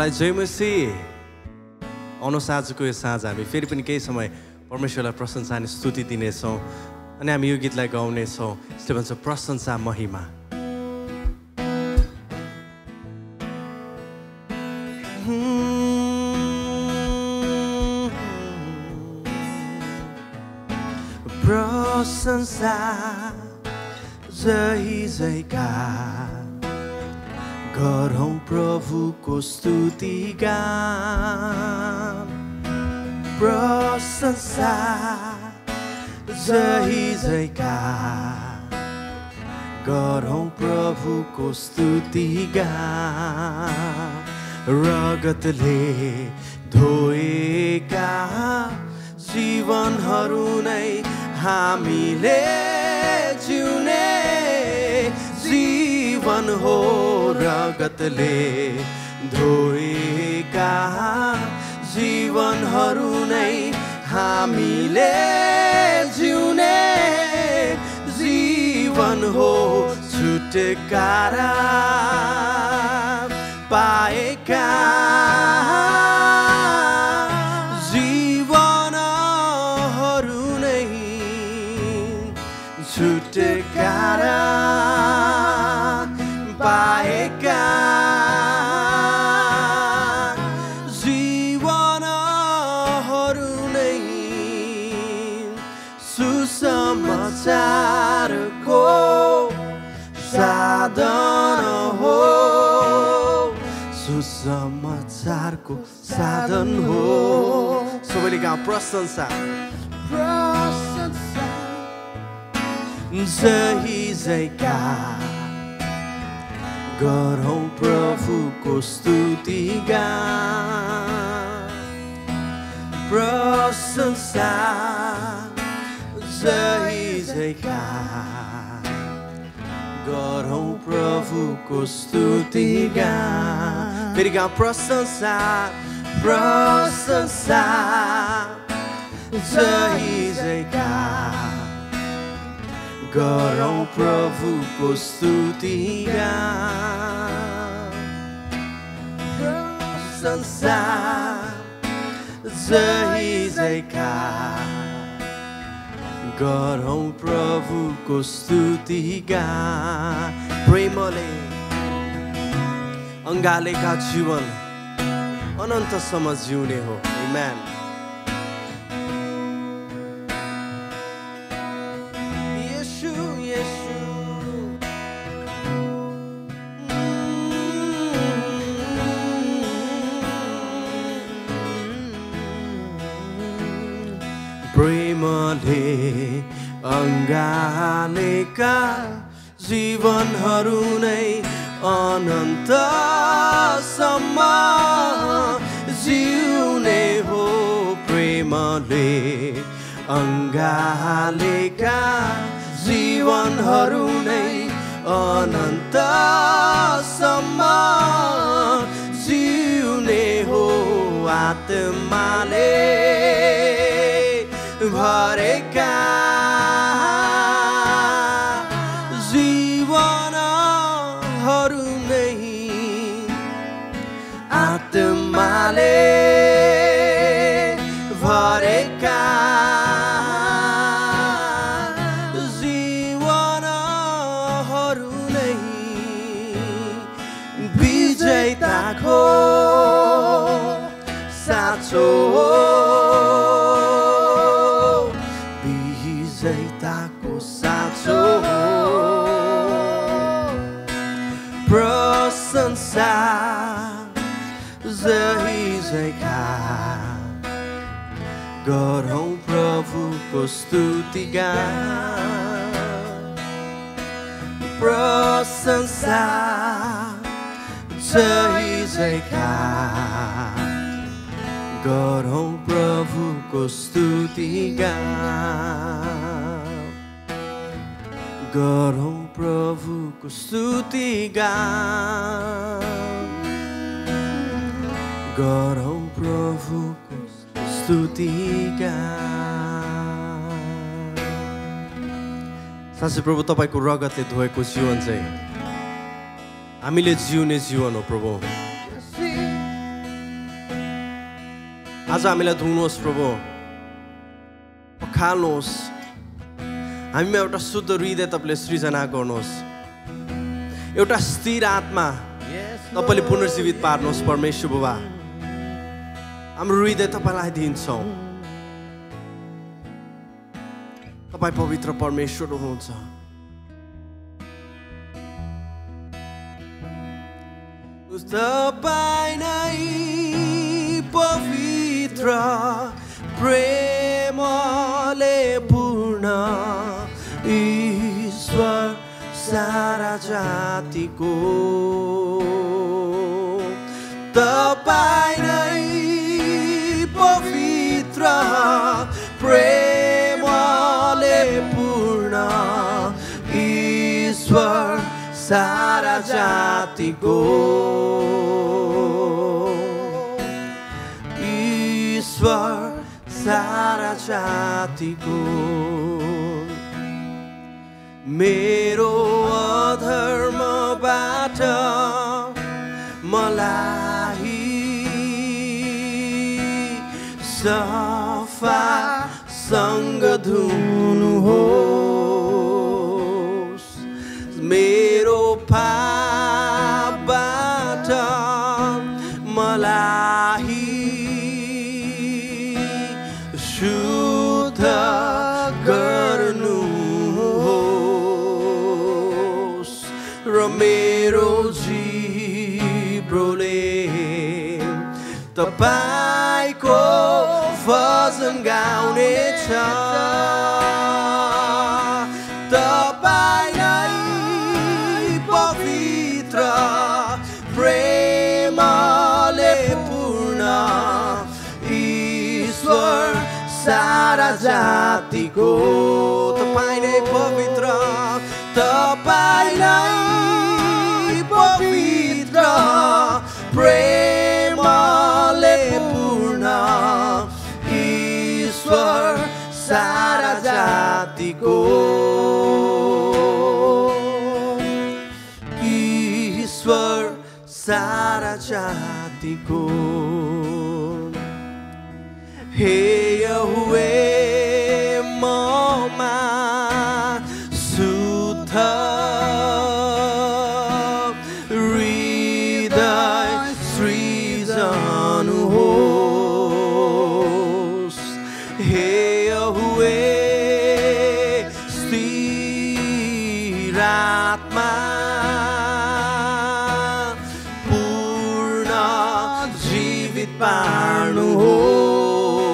सबैलाई जय मसीह। आउनुहोस् आजको यो साँझ हामी फेरि पनि केही समय परमेश्वरलाई प्रशंसा अनि स्तुति दिनेछौँ अनि हामी यो गीतलाई गाउनेछौँ। यसले भन्छ प्रशंसा महिमा। प्रशंसा जय जयकार गरौँ प्रभुको स्तुति गान। प्रशंसा जय जयकार गरौँ प्रभुको स्तुति गान। रगतले धोएका जीवनहरू नै हामीले जिउने जीवन हो। रगतले धोएका जीवनहरू नै हामीले जिउने जीवन हो। छुटकारा पाएका जीवनहरू नै छुटकारा पाएका जीवनहरू नै सुसमाचारको साधन हो। सुसमाचारको साधन हो। सबैले गाउँ प्रशंसा प्रशंसा जय जयकार गरौँ प्रभुको स्तुति गान। प्रशंसा जय जयकार गरौँ प्रभुको स्तुति गान। फेरि गाउँ प्रशंसा प्रशंसा जय जयकार गरौँ प्रभुको स्तुति गान। प्रशंसा जय जयकार गरौँ प्रभुको स्तुति गान। प्रेमले अङ्गालेका जीवन अनन्तसम्म जिउने हो। आमेन। प्रेमले अङ्गालेका जीवनहरू नै अनन्तसम्म जिउने हो। प्रेमले अङ्गालेका जीवनहरू नै अनन्तसम्म जिउने हो। आत्माले भरेका जीवनहरू नै आत्माले भरेका जीवनहरू नै विजेताको साँचो विजेताको साँचो प्रशंसा जय जयकार गरौँ प्रभुको स्तुति गान। प्रशंसा जय जयकार गरौँ प्रभुको स्तुति गान। गरौँ प्रभुको स्तुति गान। गरौँ प्रभुको स्तुति गान। साँच्चै प्रभु तपाईको रगतले धोएको जीवन चाहिँ हामीले जिउने जीवन हो प्रभु। आज हामीलाई धुनुहोस् प्रभु पखाल्नुहोस् हामीमा एउटा शुद्ध हृदय तपाईले सृजना गर्नुहोस् एउटा स्थिर आत्मा तपाईले पुनर्जीवित पार्नुहोस् परमेश्वर बाबा हाम्रो हृदय तपाईलाई दिन्छौं तपाई पवित्र परमेश्वर हुनुहुन्छ तपाई नै पवित्र प्रेमले पूर्ण ईश्वर सारा जातिको तपाई नै पवित्र प्रेमले पूर्ण ईश्वर सारा जातिको ईश्वर सारा जातिको मेरो अधर्मबाट मलाई सफा सँग धुनुहोस् मेरो पापबाट मलाई शुद्ध गर्नुहोस् र मेरो जिब्रोले तपाईको भजन गाउनेछ तपाईँ नै पवित्र प्रेमले पूर्ण ईश्वर सारा जातिको तपाईँ नै पवित्र प्रेमले पूर्ण ईश्वर सारा जातिको ईश्वर सारा जातिको हे यहोवे ममा शुद्ध हृदय सृजनुहोस् हे यहोवे स्थिर आत्मा पूर्ण जीवित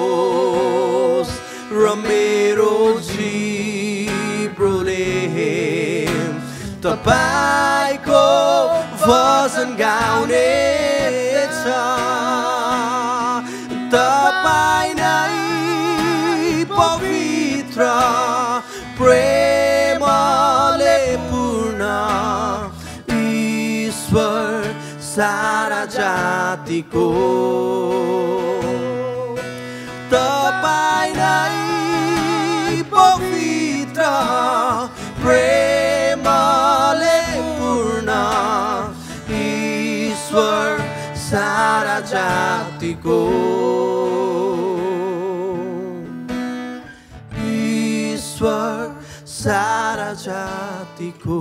पार्नुहोस् र मेरो जिब्रोले तपाईको भजन गाउनेछ तपाईँ नै पवित्र प्रेमले पूर्ण ईश्वर सारा जातिको तपाईँ नै पवित्र प्रेमले पूर्ण ईश्वर सारा जातिको ईश्वर सारा जातिको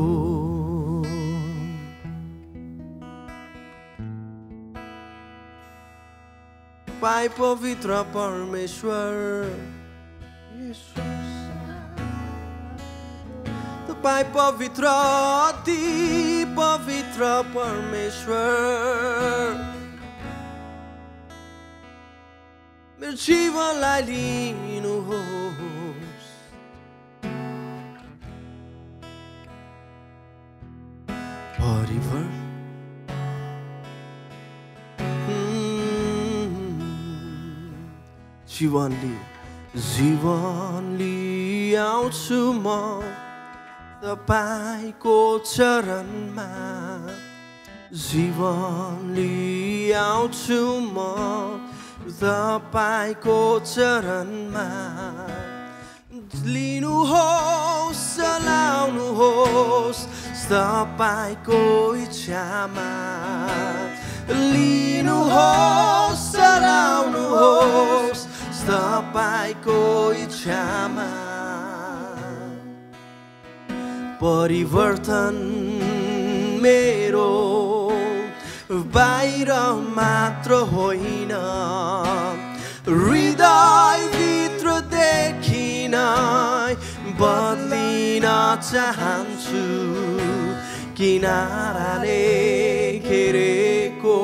पाई पवित्र परमेश्वर तपाई पवित्र अति पवित्र परमेश्वर मेरो जीवनलाई लिनुहोस् परिवार जीवन लिआउँछु म तपाईको चरणमा जीवन लिआउँछु म तपाईको चरणमा लिनुहोस् चलाउनुहोस् तपाईको इच्छामा लिनुहोस् चलाउनुहोस् क्षमा परिवर्तन मेरो बाहिर मात्र होइन हृदयभित्र देखिन बदलिन चाहन्छु किनाराले घेरेको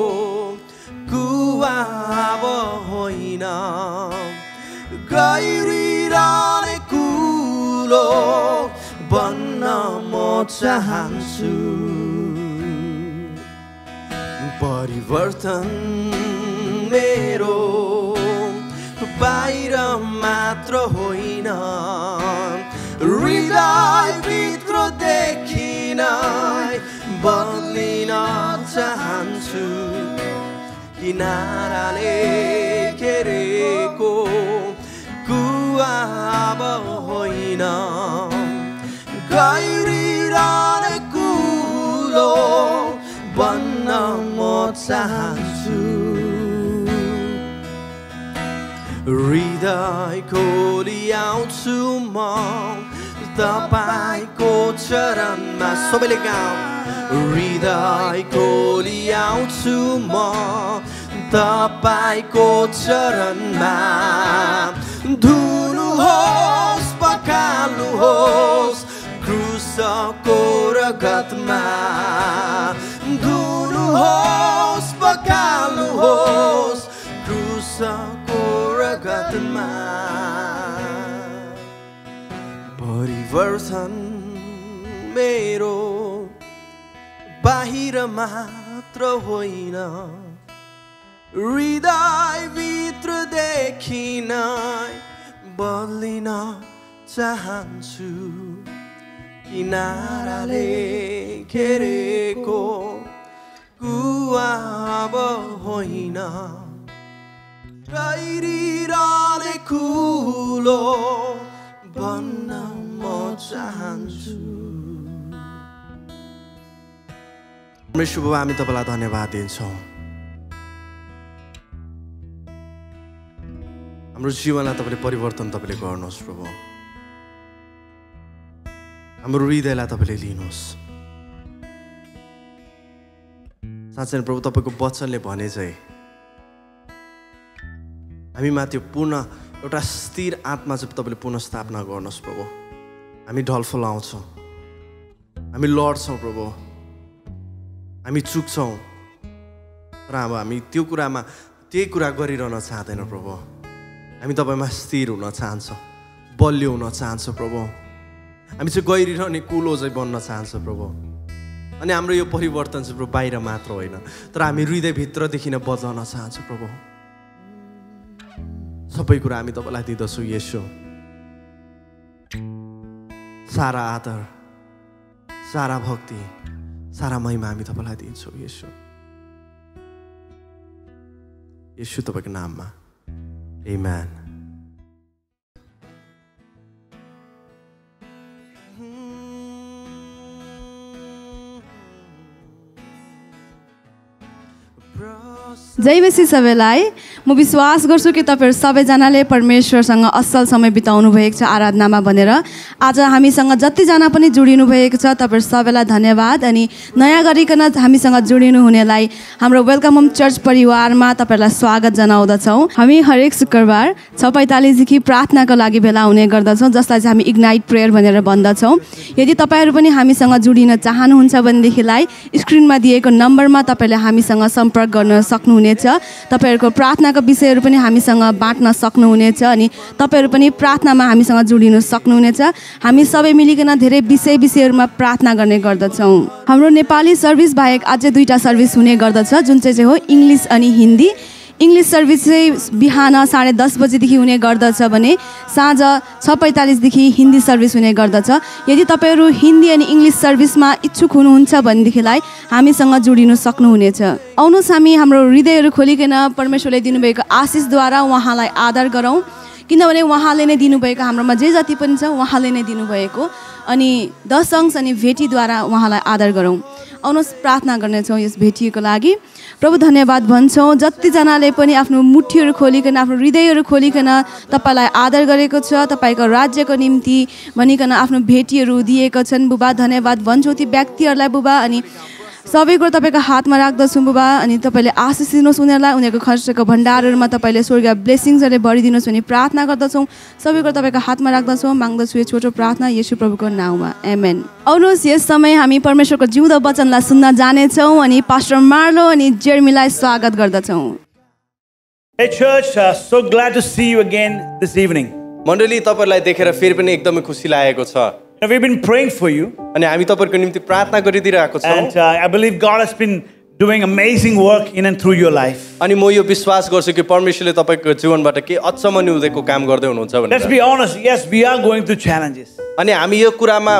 कुवा अब होइन गहिरिरहने कुलो बन्न म चाहन्छु परिवर्तन मेरो बाहिर मात्र होइन हृदयभित्र देखिन बदलिन चाहन्छु किनाराले घेरेको कुवा अब होइन गहिरिरहने कुलो बन्न म चाहन्छु हृदय खोली आउँछु म तपाईको चरणमा सबैले गाउँ हृदय खोली आउँछु म तपाईको चरणमा धुनुहोस् पखाल्नुहोस् क्रुसको रगतमा धुनुहोस् पखाल्नुहोस् क्रुसको रगतमा परिवर्तन मेरो बाहिर मात्र होइन हृदयभित्र देखिन बदलिन चाहन्छु किनाराले घेरेको कुवा अब होइन गहिरिरहने कुलो बन्न म चाहन्छु परमेश्वर बाबा हामी तपाईलाई धन्यवाद दिन्छौँ हाम्रो जीवनलाई तपाईले परिवर्तन तपाईले गर्नुहोस् प्रभु हाम्रो हृदयलाई तपाईले लिनुहोस् साँच्चै प्रभु तपाईको वचनले भने चाहिँ हामी माथि पुनः एउटा स्थिर आत्मा चाहिँ तपाईले पुनः स्थापना गर्नुहोस् प्रभु हामी ढलफल आउँछौँ हामी लड्छौँ प्रभु हामी चुक्छौँ र अब हामी त्यो कुरामा त्यही कुरा गरिरहन चाहँदैन प्रभु हामी तपाईमा स्थिर हुन चाहन्छौँ बलियो हुन चाहन्छौँ प्रभु हामी चाहिँ गहिरिरहने कुलो चाहिँ बन्न चाहन्छौँ प्रभु अनि हाम्रो यो परिवर्तन चाहिँ प्रभु बाहिर मात्र होइन तर हामी हृदयभित्रदेखि नै बदल्न चाहन्छौँ प्रभु सबै कुरा हामी तपाईलाई दिँदछौँ येशू सारा आदर सारा भक्ति सारा महिमा हामी तपाईलाई दिन्छौँ येशू येशू तपाईको नाममा आमेन जय मसीह सबैलाई म विश्वास गर्छु कि तपाईहरु सबैजनाले परमेश्वरसँग असल समय बिताउनु भएको छ आराधनामा भनेर आज हामीसँग जतिजना पनि जोडिनु भएको छ तपाईहरु सबैलाई धन्यवाद अनि नयाँ गरिकन हामीसँग जोडिनु हुनेलाई हाम्रो वेलकम होम चर्च परिवारमा तपाईहरुलाई स्वागत जनाउँदछौँ हामी हरेक शुक्रबार 6:45 देखि प्रार्थनाको लागि भेला हुने गर्दछौँ जसलाई चाहिँ हामी इग्नाइट प्रेयर भनेर भन्दछौँ यदि तपाईहरु पनि हामीसँग जोडिन चाहनुहुन्छ भनेदेखिलाई स्क्रिनमा दिएको नम्बरमा तपाईले हामीसँग सम्पर्क गर्न सक्नुहुनेछ तपाईहरुको प्रार्थनाको विषयहरु पनि हामीसँग बाँड्न सक्नुहुनेछ अनि तपाईहरु पनि प्रार्थनामा हामीसँग जोडिन सक्नुहुनेछ हामी सबै मिलिकन धेरै विषयहरुमा प्रार्थना गर्ने गर्दछौँ हाम्रो नेपाली सर्भिस बाहेक अझै दुईटा सर्भिस हुने गर्दछ जुन चाहिँ हो इंग्लिश अनि हिन्दी इंग्लिश सर्भिस चाहिँ बिहान 10:30 बजेदेखि हुने गर्दछ भने साँझ 6:45 देखि हिन्दी सर्भिस हुने गर्दछ यदि तपाईहरु हिन्दी अनि इंग्लिश सर्भिसमा इच्छुक हुनुहुन्छ भनेदेखिलाई हामीसँग जोडिन सक्नुहुनेछ आउनुहोस् हामी हाम्रो हृदयहरु खोलिकन परमेश्वरले दिनुभएको आशिषद्वारा उहाँलाई आदर गरौँ किनभने उहाँले नै दिनुभएको हाम्रोमा जे जति पनि छ उहाँले नै दिनुभएको अनि 10 अंश अनि भेटीद्वारा उहाँलाई आदर गरौँ आउनुहोस् प्रार्थना गर्नेछौँ यस भेटिएको लागि। प्रभु धन्यवाद भन्छौँ जतिजनाले पनि आफ्नो मुठीहरू खोलिकन आफ्नो हृदयहरू खोलिकन तपाईँलाई आदर गरेको छ, तपाईँको राज्यको निम्ति भनिकन आफ्नो भेटीहरू दिएका छन् बुबा। धन्यवाद भन्छौँ ती व्यक्तिहरूलाई बुबा, अनि सबै कुरो तपाईँको हातमा राख्दछौँ बुबा। अनि तपाईँले आशिष दिनुहोस् उनीहरूलाई, उनीहरूको खर्चको भण्डारहरूमा तपाईँले स्वर्गीय ब्लेसिङ्सहरूले भरिदिनुहोस् भनी प्रार्थना गर्दछौँ। सबै कुरो तपाईँको हातमा राख्दछौँ, माग्दछु यो छोटो प्रार्थना येशू प्रभुको नाउँमा, आमेन। आउनुहोस् यस समय हामी परमेश्वरको जिउँदो वचनलाई सुन्न जानेछौँ अनि पास्टर मार्लो अनि जेर्मीलाई स्वागत गर्दछौँ। Hey church, so glad to see you again this evening. मण्डली तपाईँलाई देखेर फेरि पनि एकदमै खुसी लागेको छ। We've been praying for you, अनि हामी तपाईँहरूको निम्ति प्रार्थना गरिदिरहेको छौँ। and I believe God has been doing amazing work in and through your life. अनि म यो विश्वास गर्छु कि परमेश्वरले तपाईँको जीवनबाट के अचम्म हुँदैको काम गर्दै हुनुहुन्छ Let's भनेर। be honest, yes, we are going through challenges. अनि हामी यो कुरामा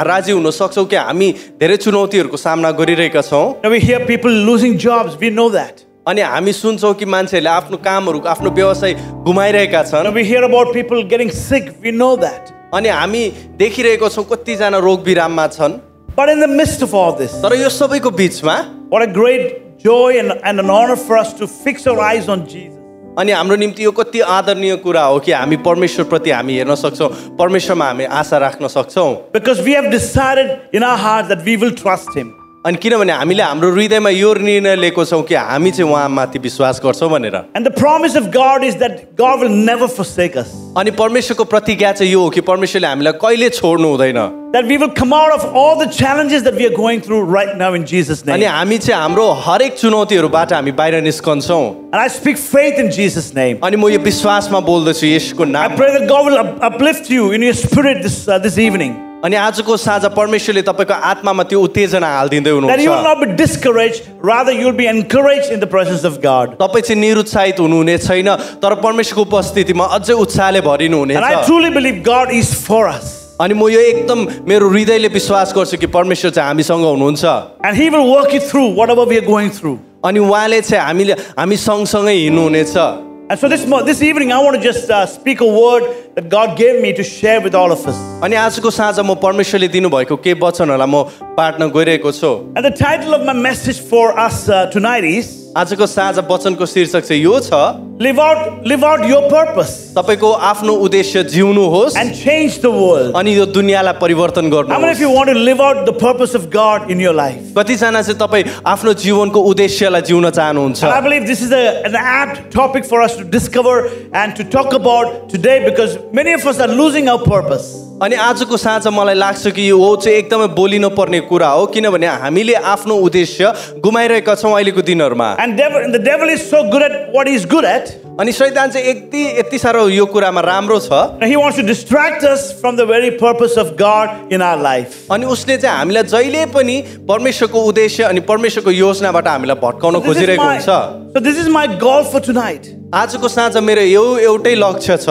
राजी हुन सक्छौँ कि हामी धेरै चुनौतीहरूको सामना गरिरहेका छौँ। Now we hear people losing jobs, we know that. अनि हामी सुन्छौँ कि मान्छेहरूले आफ्नो कामहरू आफ्नो व्यवसाय गुमाइरहेका Now छन्। we hear about people getting sick, we know that. अनि हामी देखिरहेको छौँ कतिजना रोग बिराममा छन्। But in the midst of all this, तर यो सबैको बिचमा what a great joy and an honor for us to fix our eyes on Jesus. अनि हाम्रो निम्ति यो कति आदरणीय कुरा हो कि हामी परमेश्वरप्रति हामी हेर्न सक्छौँ, परमेश्वरमा हामी आशा राख्न सक्छौँ। Because we have decided in our heart that we will trust Him. अनि किनभने हामीले हाम्रो हृदयमा यो निर्णय लिएको छौँ कि हामी चाहिँ उहाँमाथि विश्वास गर्छौँ भनेर। And the promise of God is that God will never forsake us. अनि परमेश्वरको प्रतिज्ञा चाहिँ यो हो कि परमेश्वरले हामीलाई कहिले छोड्नु हुँदैन। That we will come out of all the challenges that we are going through right now in Jesus' अनि name. हामी चाहिँ हाम्रो हरेक चुनौतीहरूबाट हामी बाहिर निस्कन्छौँ। And I speak faith in Jesus' name. अनि म यो विश्वासमा बोल्दछु यसको I नाम। pray that God will uplift you in your spirit this evening. अनि आजको साँझ परमेश्वरले तपाईँको आत्मामा त्यो उत्तेजना हालिदिँदै That you will हुनुहुन्छ। not be discouraged, rather you will be encouraged in the presence of God. तपाईँ चाहिँ निरुत्साहित हुनुहुने छैन, तर परमेश्वरको उपस्थितिमा अझै उत्साहले भरिनु And I हुनेछ। truly believe God is for us. अनि म यो एकदम मेरो हृदयले विश्वास गर्छु कि परमेश्वर चाहिँ हामीसँग हुनुहुन्छ। And He will work it through whatever we are going through. अनि उहाँले चाहिँ हामी सँगसँगै हिँड्नुहुनेछ। And so this evening I want to just speak a word that God gave me to share with all of us. अनि आजको साँझ म परमेश्वरले दिनुभएको केही वचनहरूलाई म बाँड्न गइरहेको छु। And the title of my message for us tonight is आजको साँझ वचनको शीर्षक चाहिँ यो छ, Live out your purpose तपाईँको आफ्नो उद्देश्य जिउनुहोस् and change the world. अनि यो दुनियाँलाई परिवर्तन How many of गर्नुहोस्। you want to live out the purpose of God in your life? कतिजना चाहिँ तपाईँ आफ्नो जीवनको उद्देश्यलाई जिउन चाहनुहुन्छ। And I believe this is an apt topic for us to discover and to talk about today because many of us are losing our purpose. अनि आजको साँझ मलाई लाग्छ कि यो चाहिँ एकदमै बोलिनु पर्ने कुरा हो, किनभने हामीले आफ्नो उद्देश्य गुमाइरहेका छौँ अहिलेको दिनहरूमा। And the devil is so good at what he's good at. अनि शैतान चाहिँ यति साह्रो यो कुरामा राम्रो छ। And he wants to distract us from the very purpose of God in our life. अनि उसले चाहिँ हामीलाई जहिले पनि परमेश्वरको उद्देश्य अनि परमेश्वरको योजनाबाट हामीलाई भट्काउन खोजिरहेको हुन्छ। So this is my goal for tonight. आजको साँझ मेरो एउटै लक्ष्य छ,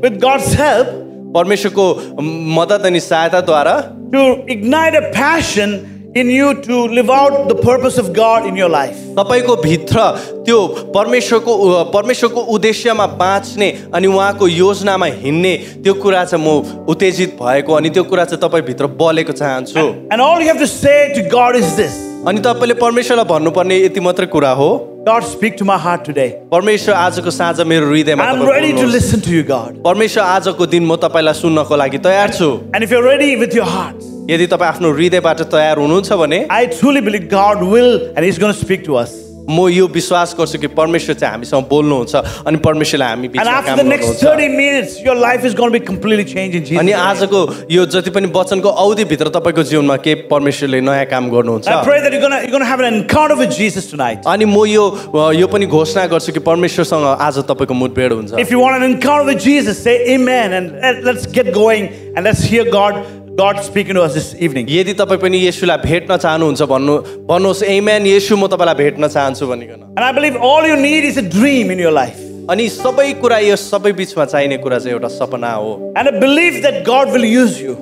With God's help, परमेश्वरको मद्दत अनि सहायताद्वारा to ignite a passion in you to live out the purpose of God in your life. तपाईको भित्र त्यो परमेश्वरको उद्देश्यमा बाँच्ने अनि उहाँको योजनामा हिँड्ने त्यो कुरा चाहिँ म उत्तेजित भएको अनि त्यो कुरा चाहिँ तपाईँ भित्र बलेको चाहन्छु। And all you have to say to God is this. अनि तपाईँले परमेश्वरलाई भन्नुपर्ने यति मात्रै कुरा हो, God, speak to my heart today. परमेश्वर आजको साँझ मेरो हृदयमा I'm तपाईँ ready to बोल्नुहोस्। listen to you, God. परमेश्वर आजको दिन म तपाईँलाई सुन्नको लागि तयार छु। And if you're ready with your hearts, यदि तपाईँ आफ्नो हृदयबाट तयार हुनुहुन्छ भने I truly believe God will and He's going to speak to us. म यो विश्वास गर्छु कि परमेश्वर चाहिँ हामीसँग बोल्नुहुन्छ अनि परमेश्वरले हामी And बिचमा after काम the next गर्नुहुन्छ। 30 minutes, your life is going to be completely changed in Jesus' अनि name. आजको यो जति पनि वचनको अवधिभित्र तपाईँको जीवनमा के परमेश्वरले नयाँ काम गर्नुहुन्छ। I pray that you're going to have an encounter with Jesus tonight. अनि म यो पनि घोषणा गर्छु कि परमेश्वरसँग आज तपाईँको मुठभेड हुन्छ। If you want an encounter with Jesus, say amen and let's get going and let's hear God speaking to us this evening. यदि तपाईँ पनि येशूलाई भेट्न चाहनुहुन्छ भन्नुहोस् आमेन, येशू म तपाईँलाई भेट्न चाहन्छु भनिकन। And I believe all you need is a dream in your life. अनि सबै कुरा यो सबै बिचमा चाहिने कुरा चाहिँ एउटा सपना हो। And a belief that God will use you.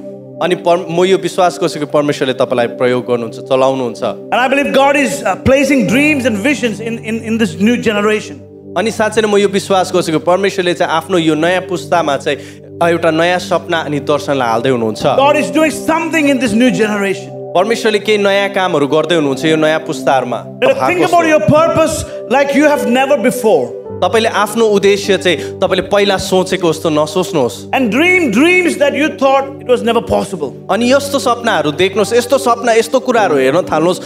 अनि म यो विश्वास गर्छु कि परमेश्वरले तपाईँलाई प्रयोग गर्नुहुन्छ, चलाउनुहुन्छ। And I believe God is placing dreams and visions in this new generation. अनि साँच्चै नै म यो विश्वास गर्छु कि परमेश्वरले चाहिँ आफ्नो यो नयाँ पुस्तामा चाहिँ एउटा नयाँ सपना अनि दर्शनलाई हाल्दै हुनुहुन्छ। God is doing something in this new generation. परमेश्वरले केही नयाँ कामहरू गर्दै हुनुहुन्छ यो नयाँ पुस्ताहरूमा Think about your purpose like you have never before. तपाईले आफ्नो उद्देश्य चाहिँ तपाईले पहिला सोचेको जस्तो नसोच्नुहोस् And dream dreams that you thought it was never possible. अनि यस्तो सपनाहरू देख्नुहोस् यस्तो सपना यस्तो कुराहरू हेर्न थाल्नुहोस्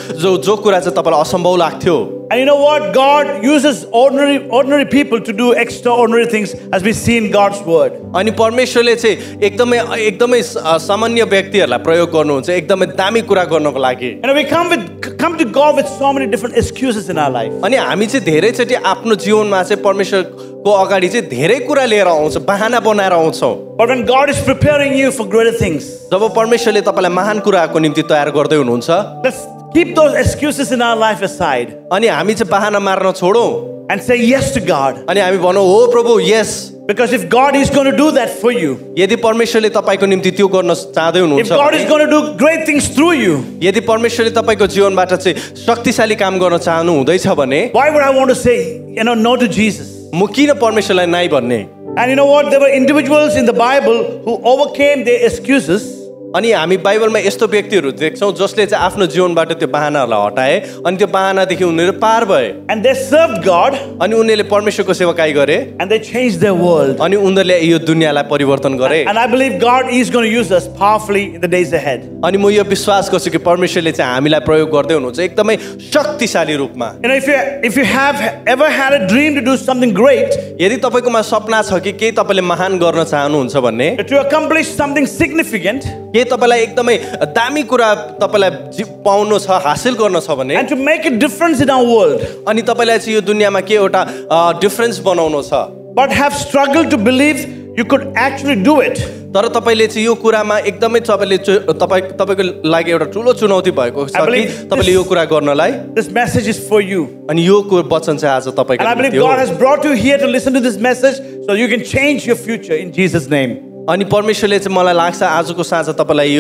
जो कुरा चाहिँ तपाईलाई असम्भव लाग्थ्यो And you know what? God uses ordinary people to do extraordinary things as we see in God's word. अनि परमेश्वरले चाहिँ एकदमै सामान्य व्यक्तिहरूलाई प्रयोग गर्नुहुन्छ एकदमै दामी कुरा गर्नको लागि And we come to God with so many different excuses in our life. अनि हामी चाहिँ धेरैचोटि आफ्नो जीवनमा चाहिँ परमेश्वरको अगाडि चाहिँ धेरै कुरा लिएर आउँछौँ बहाना बनाएर आउँछौँ But when God is preparing you for greater things, जब परमेश्वरले तपाईलाई महान कुराको निम्ति तयार गर्दै हुनुहुन्छ let's keep those excuses in our life aside अनि हामी चाहिँ बहाना मार्न छोडौँ and say yes to God. अनि हामी भनौँ हो प्रभु यस Because if God is going to do that for you, यदि परमेश्वरले तपाईको निम्ति त्यो गर्न चाहदै if हुनुहुन्छ God is going to do great things through you, यदि परमेश्वरले तपाईको जीवनबाट चाहिँ शक्तिशाली काम गर्न चाहनु हुँदैछ भने why would I want to say, no to Jesus? म किन परमेश्वरलाई नाइ भन्ने And you know what? There were individuals in the Bible who overcame their excuses. अनि हामी बाइबलमा यस्तो व्यक्तिहरू देख्छौँ जसले चाहिँ आफ्नो जीवनबाट त्यो बहानाहरूलाई हटाए अनि त्यो बहानादेखि उनीहरू पार भए And they served God अनि उनीहरूले परमेश्वरको सेवाकाई गरे and they changed their world. अनि उनीहरूले यो दुनियाँलाई परिवर्तन गरे And I believe God is going to use us powerfully in the days ahead. अनि म यो विश्वास गर्छु कि परमेश्वरले चाहिँ हामीलाई प्रयोग गर्दै हुनुहुन्छ एकदमै शक्तिशाली रूपमा If you have ever had a dream to do something great, यदि तपाईकोमा सपना छ कि केही तपाईले महान गर्न चाहनुहुन्छ भन्ने to accomplish something significant, के तपाईलाई एकदमै दामी कुरा तपाईलाई पाउनु छ हासिल गर्न छ भने and to make a difference in our world, अनि तपाईलाई चाहिँ यो दुनियाँमा के एउटा डिफरेन्स बनाउनु छ but have struggled to believe you could actually do it. तर तपाईले चाहिँ यो कुरामा एकदमै तपाईको लागि एउटा ठुलो चुनौती भएको छ कि तपाईले यो कुरा गर्नलाई This message is for you. अनि यो वचन चाहिँ आज तपाईको And I believe निम्ति हो God has brought you here to listen to this message so you can change your future in Jesus' name. अनि परमेश्वरले चाहिँ मलाई लाग्छ आजको साँझ तपाईलाई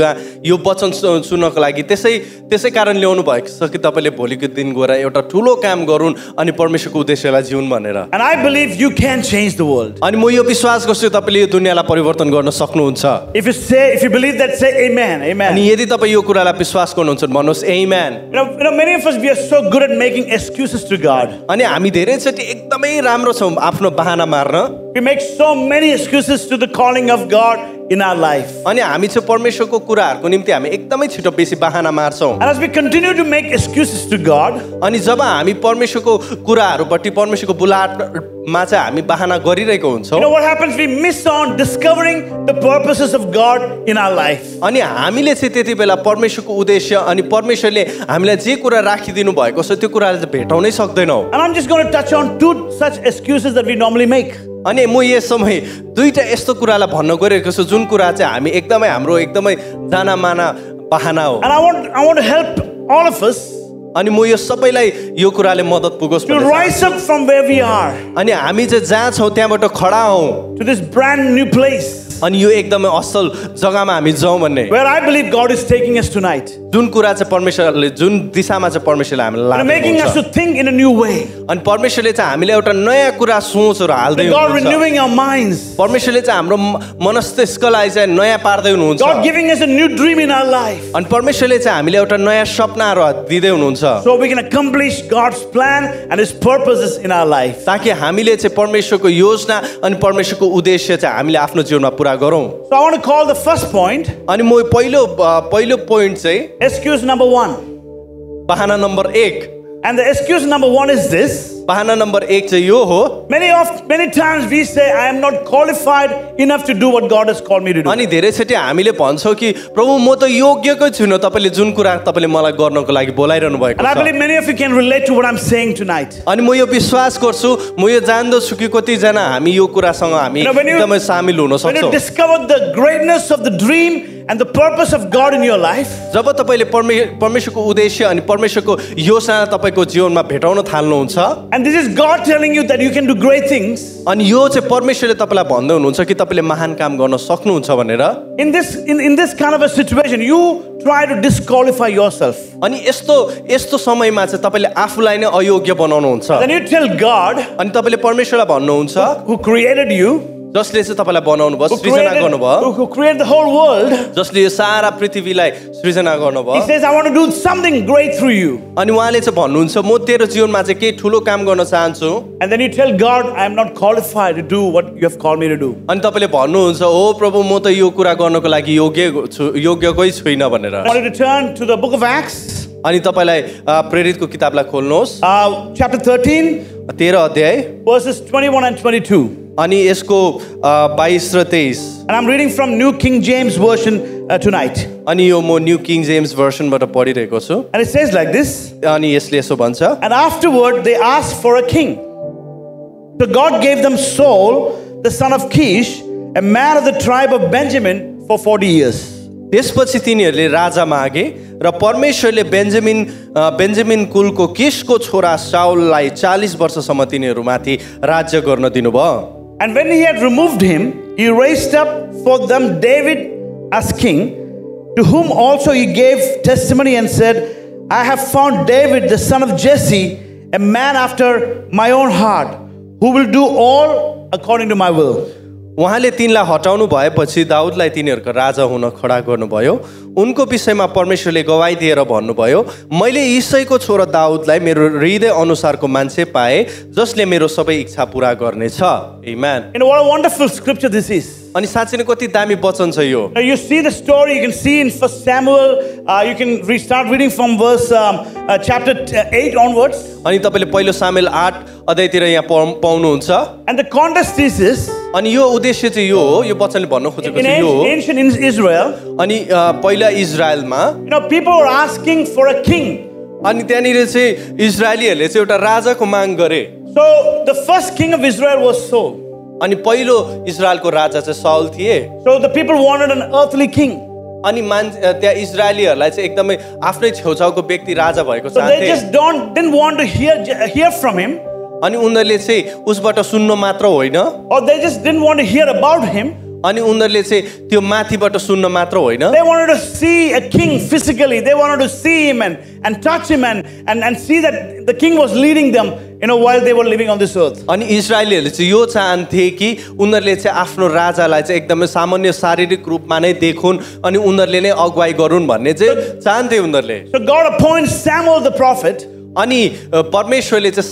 यो वचन सुन्नको लागि त्यसै कारण ल्याउनु भएको छ कि तपाईले भोलिको दिन गएर एउटा ठुलो काम गरून् अनि परमेश्वरको उद्देश्यलाई जिउन् भनेर And I believe you can change the world. अनि म यो विश्वास गर्छु तपाईले यो दुनियाँलाई परिवर्तन गर्न सक्नुहुन्छ If you believe that, say amen. Amen. अनि यदि तपाई यो कुरालाई विश्वास गर्नुहुन्छ भने भन्नुहोस् आमेन You know, many of us, we are so good at making excuses to God. अनि हामी धेरैचोटि एकदमै राम्रो छौँ आफ्नो बहाना मार्न We make so many excuses to the calling of God in our life. अनि हामी चाहिँ परमेश्वरको कुराहरूको निम्ति हामी एकदमै छिटो बेसी बहाना मार्छौँ And as we continue to make excuses to God, अनि जब हामी परमेश्वरको कुराहरूपट्टि परमेश्वरको बुलाहटमा चाहिँ हामी बहाना गरिरहेको हुन्छौँ you know what happens? We miss on discovering the purposes of God in our life. अनि हामीले चाहिँ त्यति बेला परमेश्वरको उद्देश्य अनि परमेश्वरले हामीलाई जे कुरा राखिदिनु भएको छ त्यो कुरालाई चाहिँ भेटाउनै सक्दैनौँ And I'm just going to touch on two such excuses that we normally make. अनि म यस समय दुईटा यस्तो कुरालाई भन्न गइरहेको छु जुन कुरा चाहिँ हामी एकदमै हाम्रो एकदमै जानामाना बहाना हो And I want to help all of us अनि म यो सबैलाई यो कुराले मद्दत पुगोस् to rise up from where we are अनि हामी चाहिँ जहाँ छौँ त्यहाँबाट खडा हौँ to this brand new place अनि यो एकदमै असल जग्गामा हामी जाउँ भन्ने where I believe God is taking us tonight. जुन कुरा चाहिँ परमेश्वरले जुन दिशामा चाहिँ परमेश्वरले हामीलाई And making us to लान्छ think in a new way. अनि परमेश्वरले चाहिँ हामीलाई एउटा नयाँ कुरा सोचहरू हाल्दै God हुनुहुन्छ renewing our minds. परमेश्वरले चाहिँ हाम्रो मनस्तिष्कलाई चाहिँ नयाँ पार्दै हुनुहुन्छ God giving us a new dream in our life. अनि परमेश्वरले चाहिँ हामीले एउटा नयाँ सपनाहरू दिँदै हुनुहुन्छ So we can accomplish God's plan and His purposes in our life. ताकि हामीले चाहिँ परमेश्वरको योजना अनि परमेश्वरको उद्देश्य चाहिँ हामीले आफ्नो जीवनमा पुरा गरौँ So I want to call the first point, अनि म पहिलो पोइन्ट चाहिँ excuse number 1. बहाना number 1 And the excuse number 1 is this. बहाना नम्बर 1 चाहिँ यो हो Many times we say, I am not qualified enough to do what God has called me to do. अनि धेरैचोटि हामीले भन्छौँ कि प्रभु म त योग्यकै छुइनँ तपाईँले जुन कुरा तपाईँले मलाई गर्नको लागि बोलाइरहनु भएको And I छ believe many of you can relate to what I'm saying tonight. अनि म यो विश्वास गर्छु म यो जान्दछु कि कतिजना हामी यो कुरासँग हामी You know, when you- एकदमै सामेल हुन When you सक्छौँ discover the greatness of the dream and the purpose of God in your life, जब तपाईँले परमेश्वरको उद्देश्य अनि परमेश्वरको योजना तपाईँको जीवनमा भेटाउन थाल्नुहुन्छ and this is God telling you that you can do great things, अनि यो चाहिँ परमेश्वरले तपाईँलाई भन्दै हुनुहुन्छ कि तपाईँले महान काम गर्न सक्नुहुन्छ भनेर in this kind of a situation, you try to disqualify yourself. अनि यस्तो समयमा चाहिँ तपाईँले आफूलाई नै अयोग्य बनाउनुहुन्छ Then you tell God, अनि तपाईँले परमेश्वरलाई भन्नुहुन्छ who created you, जसले चाहिँ तपाईँलाई बनाउनु भयो, सृजना गर्नुभयो, who created the whole world. जसले यो सारा पृथ्वीलाई सृजना गर्नुभयो. He says, I want to do something great through you. अनि उहाँले चाहिँ भन्नुहुन्छ म तेरो जीवनमा चाहिँ केही ठुलो काम गर्न चाहन्छु. And then you tell God, I am not qualified to do what you have called me to do. अनि तपाईँले भन्नुहुन्छ हो प्रभु म त यो कुरा गर्नको लागि योग्यकै छुइनँ भनेर. I want you to turn to the book of Acts. अनि तपाईँलाई प्रेरितको किताबलाई खोल्नुहोस्. Chapter 13. 13 अध्याय verses 21 and 22. अनि यसको 22 र 23. And I'm reading from New King James Version tonight. अनि यो म न्यू किङ जेम्स भर्सनबाट पढिरहेको छु. And it says like this. अनि यसले यसो भन्छ. And afterward they asked for a king. So God gave them Saul, the son of Kish, a man of the tribe of Benjamin, for 40 years. त्यसपछि तिनीहरूले राजा मागे र परमेश्वरले बेन्जामिन कुलको किसको छोरा शाउललाई 40 वर्षसम्म तिनीहरूमाथि राज्य गर्न दिनुभयो. And when he had removed him, he raised up for them David as king, to whom also he gave testimony and said, I have found David, the son of Jesse, a man after my own heart, who will do all according to my will. उहाँले तिनलाई हटाउनु भएपछि दाउदलाई तिनीहरूको राजा हुन खडा गर्नुभयो. उनको विषयमा परमेश्वरले गवाही दिएर भन्नुभयो, मैले ईशैको छोरा दाउदलाई मेरो हृदय अनुसारको मान्छे पाए जसले मेरो सबै इच्छा पूरा गर्नेछ. आमेन. You know what a wonderful scripture this is. अनि साँच्चै नै कति दामी वचन छ यो. Now you see the story, you can see in 1 Samuel, you can start reading from verse chapter 8 onwards. अनि तपाईले पहिलो सामुएल 8 अध्यायतिर यहाँ पाउनुहुन्छ. And the context is this. अनि यो उद्देश्य चाहिँ यो हो, यो वचनले भन्न खोजेको In चाहिँ यो. ancient Israel, अनि पहिला इजरायलमा you know, people were asking for a king. अनि त्यहाँनिर चाहिँ इजरायलीहरूले चाहिँ एउटा राजाको माग गरे. So the first king of Israel was Saul. अनि पहिलो इजरायलको राजा चाहिँ साउल थिए. So the people wanted an earthly king. अनि त्यहाँ इजरायलीहरूलाई चाहिँ एकदमै आफ्नै छेउछाउको व्यक्ति राजा भएको So they चाहन्थे. just didn't want to hear from him, अनि उनीहरूले चाहिँ उसबाट सुन्न मात्र होइन, or they just didn't want to hear about him. अनि उनीहरूले चाहिँ त्यो माथिबाट सुन्न मात्र होइन, They wanted to see a king physically. They wanted to see him and touch him and see that the king was leading them, you know, while they were living on this earth. अनि इजरायलीहरूले चाहिँ यो चाहन्थे कि उनीहरूले चाहिँ आफ्नो राजालाई चाहिँ एकदमै सामान्य शारीरिक रूपमा नै देखुन् अनि उनीहरूले नै अगुवाई गरून् भन्ने चाहिँ चाहन्थे उनीहरूले. So God appoints Samuel the prophet. अनि परमेश्वरले चाहिँ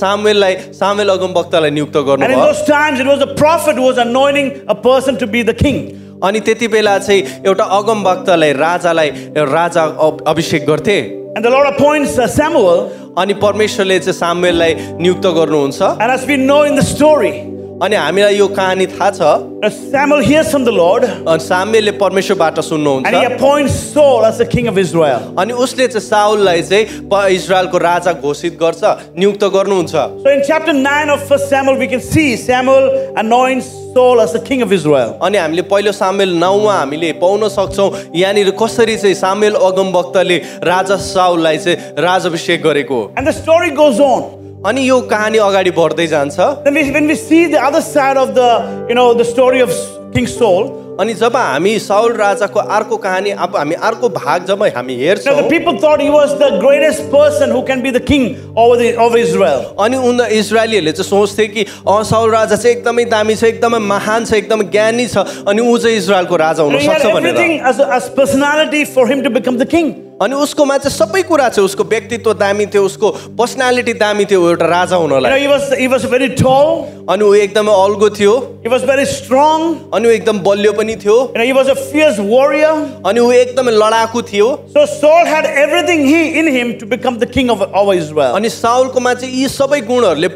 सामुएल अगमवक्तालाई नियुक्त And in गर्नुभयो. those times, it was the prophet who was anointing a person to be the king. अनि त्यति बेला चाहिँ एउटा अगमवक्तालाई राजा अभिषेक गर्थे. And the Lord appoints Samuel. अनि परमेश्वरले चाहिँ सामुएललाई नियुक्त गर्नुहुन्छ. And as we know in the story, अनि हामीलाई यो कहानी थाहा छ. Samuel hears from the Lord. अनि सामुएलले परमेश्वरबाट सुन्नुहुन्छ. And he appoints Saul as the king of Israel. अनि उसले चाहिँ साउललाई चाहिँ इजरायलको राजा घोषित गर्छ, नियुक्त गर्नुहुन्छ. So in chapter 9 of 1 Samuel, we can see Samuel anoints Saul as the king of Israel. अनि हामीले पहिलो सामुएल 9 मा हामीले पाउन सक्छौं यहाँनिर कसरी चाहिँ सामुएल अगमवक्ताले राजा साउललाई चाहिँ राजाभिषेक गरेको. And the story goes on. अनि यो कहानी अगाडि बढ्दै जान्छ. Then when we see the other side of the story of King Saul, अनि जब हामी साउल राजाको अर्को कहानी अब हामी अर्को भाग जब हामी now the हेर्छौं, people thought he was the greatest person who can be the king over Israel. अनि इजरायलीहरूले चाहिँ सोच्थे कि साउल राजा चाहिँ एकदमै दामी छ, एकदमै महान छ, एकदमै ज्ञानी छ अनि ऊ चाहिँ इजरायलको राजा हुन He had सक्छ भनेर. everything as personality for him to become the king. अनि उसकोमा चाहिँ सबै कुरा छ, उसको व्यक्तित्व दामी थियो, उसको पर्सनालिटी दामी थियो एउटा राजा You know, हुनलाई. he was very tall. अनि ऊ एकदमै अल्गो थियो, He was very strong. अनि ऊ एकदम बलियो पनि थियो, You know, he was a fierce warrior. अनि ऊ एकदमै लडाकु थियो. So Saul had everything in him to become the king over Israel. अनि साउलकोमा चाहिँ यी सबै गुणहरूले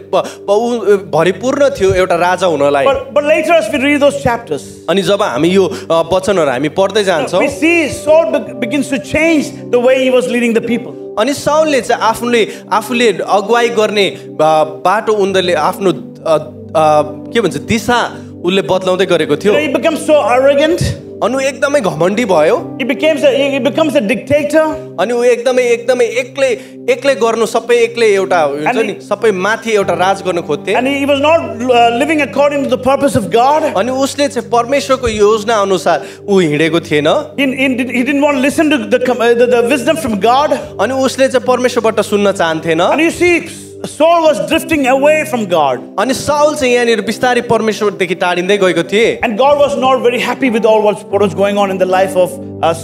भरिपूर्ण थियो एउटा राजा हुनलाई. But later as we read those chapters, अनि जब हामी यो वचनहरू हामी पढ्दै जान्छौँ, we see Saul begins to change the way he was leading the people. अनि साउलले चाहिँ आफूले अगुवाई गर्ने बाटो उनीहरूले आफ्नो के भन्छ दिशा उसले बदलाउँदै गरेको थियो. He becomes so arrogant. अनि एकदमै घमण्डी भयो. He becomes a dictator. अनि ऊ एकदमै एक्लै गर्नु सबै एक्लै एउटा हुन्छ नि सबै माथि एउटा राज गर्न खोज्थे. And he was not living according to the purpose of God. अनि उसले चाहिँ परमेश्वरको योजना अनुसार ऊ हिँडेको थिएन. He didn't want to listen to the wisdom from God. अनि उसले चाहिँ परमेश्वरबाट सुन्न चाहन्थेन. And you see Saul was drifting away from God. अनि साउल चाहिँ यहाँनिर बिस्तारै परमेश्वरदेखि टाढिँदै गएको थिए And God was not very happy with all what was going on in the life of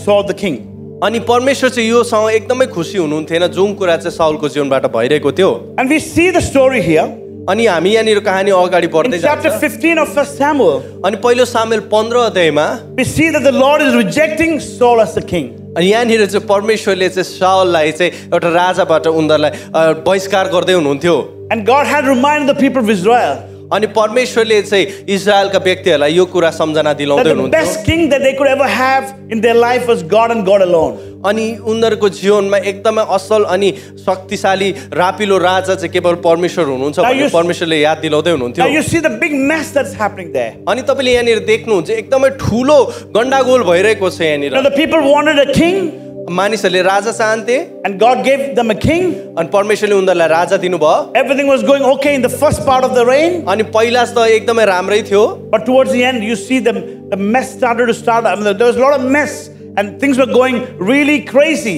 Saul the king. अनि परमेश्वर चाहिँ योसँग एकदमै खुसी हुनुहुन्थेन जुन कुरा चाहिँ साउलको जीवनबाट भइरहेको थियो And we see the story here अनि हामी यहाँनिर कहानी अगाडि in बढ्दै chapter जान्छ 15 of 1 Samuel. अनि पहिलो सामुएल 15 अध्यायमा We see that the Lord is rejecting Saul as the king. अनि यहाँनिर चाहिँ परमेश्वरले चाहिँ साउललाई चाहिँ एउटा राजाबाट उनीहरूलाई बहिष्कार गर्दै हुनुहुन्थ्यो And God had reminded the people of Israel अनि परमेश्वरले चाहिँ इजरायलका व्यक्तिहरूलाई यो कुरा सम्झना that दिलाउँदै the हुनुहुन्थ्यो best king that they could ever have in their life was God and God alone. अनि उनीहरूको जीवनमा एकदमै असल अनि शक्तिशाली रापिलो राजा चाहिँ केवल परमेश्वर हुनुहुन्छ भन्ने परमेश्वरले याद दिलाउँदै Now हुनुहुन्थ्यो you see the big mess that's happening there. अनि तपाईँले यहाँनिर देख्नुहुन्छ एकदमै ठुलो गण्डागोल भइरहेको छ यहाँनिर Now the people wanted a king मानिसहरूले राजा चाहन्थे and God gave them a king. अनि परमेश्वरले उनीहरूलाई राजा दिनुभयो Everything was going okay in the first part of the reign. अनि पहिला त एकदमै राम्रै थियो But towards the end, you see the mess started to start. I mean, there was a lot of mess, and things were going really crazy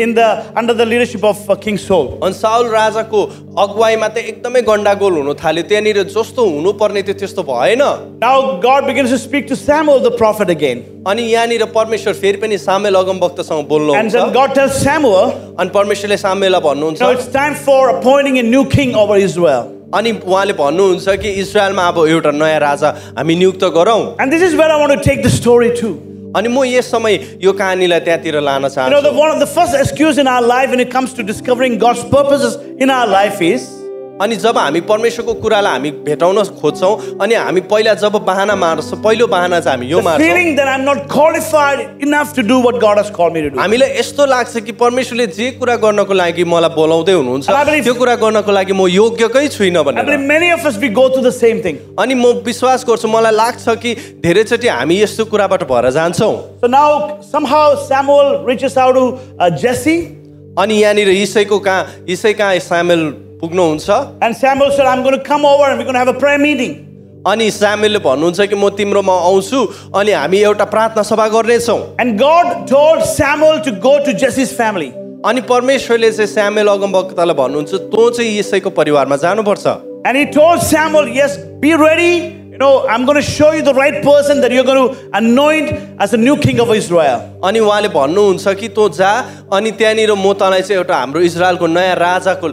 under the leadership of King Saul. अनि साउल राजाको अगुवाईमा त एकदमै गण्डागोल हुन थाल्यो त्यहाँनिर जस्तो हुनुपर्ने थियो त्यस्तो भएन Now God begins to speak to Samuel the prophet again. अनि यहाँनिर परमेश्वर फेरि पनि सामुएल अगमवक्तासँग And बोल्नुहुन्छ then God tells Samuel, अनि परमेश्वरले सामुएललाई भन्नुहुन्छ now it's time for appointing a new king over Israel. अनि उहाँले भन्नुहुन्छ कि इजरायलमा अब एउटा नयाँ राजा हामी नियुक्त गरौँ And this is where I want to take the story to. अनि म यस समय यो कहानीलाई त्यहाँतिर लान You know, चाहन्छु one of the first excuse in our life when it comes to discovering God's purposes in our life is अनि जब हामी परमेश्वरको कुरालाई हामी भेटाउन खोज्छौँ अनि हामी पहिला जब बहाना मार्छौँ पहिलो बहाना चाहिँ हामी यो the मार्छौँ feeling that I'm not qualified enough to do what God has called me to do. हामीलाई यस्तो लाग्छ कि परमेश्वरले जे कुरा गर्नको लागि मलाई बोलाउँदै हुनुहुन्छ I believe- त्यो कुरा गर्नको लागि म योग्यकै छुइनँ I believe भनेर many of us, we go through the same thing. अनि म विश्वास गर्छु मलाई लाग्छ कि धेरैचोटि हामी यस्तो कुराबाट भएर जान्छौँ So now somehow Samuel reaches out to Jesse, अनि यहाँनिर इसै कहाँ सामुएल पुग्नुहुन्छ and Samuel said, I'm going to come over and we're going to have a prayer meeting. अनि सामुएलले भन्नुहुन्छ कि म तिम्रोमा आउँछु अनि हामी एउटा प्रार्थना सभा गर्नेछौँ And God told Samuel to go to Jesse's family. अनि परमेश्वरले चाहिँ सामुएल अगमवक्तालाई भन्नुहुन्छ तँ चाहिँ यसैको परिवारमा जानुपर्छ And he told Samuel, yes, be ready. You know, I'm going to show you the right person that you're going to anoint as a new king of Israel. अनि उहाँले भन्नुहुन्छ कि तँ जा अनि त्यहाँनिर म तँलाई चाहिँ एउटा हाम्रो इजरायलको नयाँ राजाको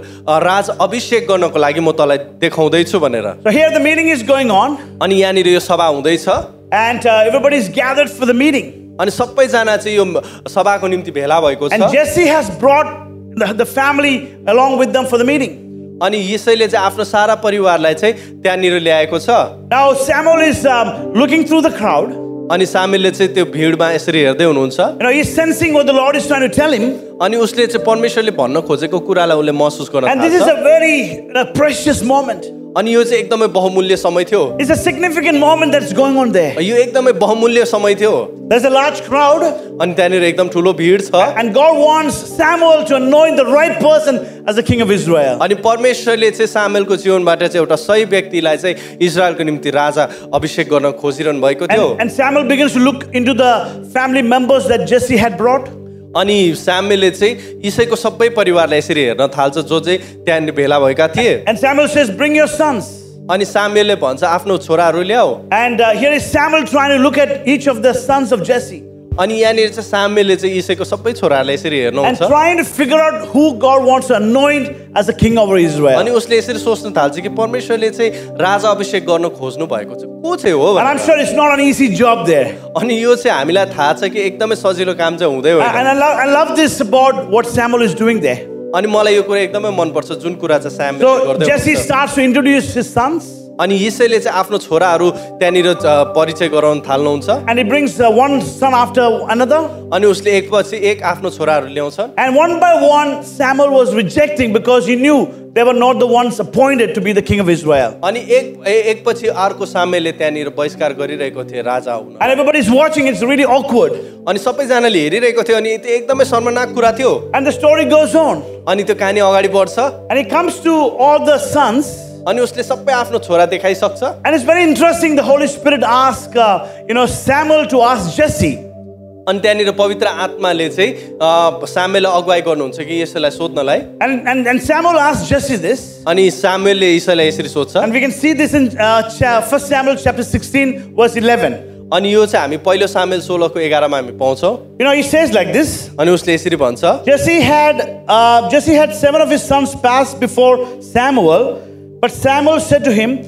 राज अभिषेक गर्नको लागि म तँलाई देखाउँदैछु भनेर So here the meeting is going on, अनि यहाँनिर यो सभा हुँदैछ and everybody's gathered for the meeting. अनि सबैजना चाहिँ यो सभाको निम्ति भेला भएको And छ Jesse has brought the family along with them for the meeting. अनि यसैले चाहिँ आफ्नो सारा परिवारलाई चाहिँ त्यहाँनिर ल्याएको छ Now Samuel is looking through the crowd. अनि सामुएलले चाहिँ त्यो भिडमा यसरी हेर्दै हुनुहुन्छ You know, he's sensing what the Lord is trying to tell him. अनि उसले चाहिँ परमेश्वरले भन्न खोजेको कुरालाई उसले महसुस गर्न And this is थाल्छ a very precious moment. अनि यो चाहिँ एकदमै बहुमूल्य समय थियो It's a significant moment that's going on there. यो एकदमै बहुमूल्य समय थियो There's a large crowd, अनि त्यहाँनिर एकदम ठुलो भिड छ and God wants Samuel to anoint the right person as the king of Israel. अनि परमेश्वरले चाहिँ सामुएलको जीवनबाट चाहिँ एउटा सही व्यक्तिलाई चाहिँ इजरायलको निम्ति राजा अभिषेक गर्न खोजिरहनु भएको थियो And Samuel begins to look into the family members that Jesse had brought. अनि सामुएलले चाहिँ इसैको सबै परिवारलाई यसरी हेर्न थाल्छ जो चाहिँ त्यहाँनिर भेला भएका थिए And Samuel says, bring your sons. अनि सामुएलले भन्छ आफ्नो छोराहरू ल्याऊ And here is Samuel trying to look at each of the sons of Jesse अनि यहाँनिर चाहिँ सामुएलले चाहिँ इसैको सबै छोराहरूलाई यसरी and हेर्नुहुन्छ trying to figure out who God wants to anoint as a king over Israel. अनि उसले यसरी सोच्न थाल्छ कि परमेश्वरले चाहिँ राजा अभिषेक गर्न खोज्नु भएको चाहिँ को चाहिँ हो And I'm भनेर। sure it's not an easy job there. अनि यो चाहिँ हामीलाई थाहा छ कि एकदमै सजिलो काम चाहिँ हुँदै होइन And I love this about what Samuel is doing there. अनि मलाई यो कुरा एकदमै मनपर्छ जुन कुरा चाहिँ सामुएलले So गर्दै Jesse हुनुहुन्छ। starts to introduce his sons, अनि यसैले चाहिँ आफ्नो छोराहरू त्यहाँनिर परिचय गराउन थाल्नुहुन्छ and he brings one son after another. अनि उसले एकपछि एक आफ्नो छोराहरू ल्याउँछ And one by one, Samuel was rejecting because he knew they were not the ones appointed to be the king of Israel. अनि एकपछि अर्को सामुएलले त्यहाँनिर बहिष्कार गरिरहेको थिए राजा हुन And everybody's watching, it's really awkward. अनि सबैजनाले हेरिरहेको थियो अनि त्यो एकदमै शर्मनाक कुरा थियो And the story goes on. अनि त्यो कहानी अगाडि बढ्छ And he comes to all the sons. अनि उसले सबै आफ्नो छोरा देखाइसक्छ And it's very interesting. The Holy Spirit asked, Samuel to ask Jesse. अनि त्यहाँनिर पवित्र आत्माले चाहिँ सामुएललाई अगुवाई गर्नुहुन्छ कि यसैलाई सोध्नलाई And Samuel asked Jesse this. अनि सामुएलले यिसैलाई यसरी सोध्छ And we can see this in 1 Samuel chapter 16 verse 11. अनि यो चाहिँ हामी पहिलो सामुएल 16 को 11 मा हामी पाउँछौँ You know, he says like this. अनि उसले यसरी भन्छ Jesse had 7 of his sons pass before Samuel, but Samuel said to him,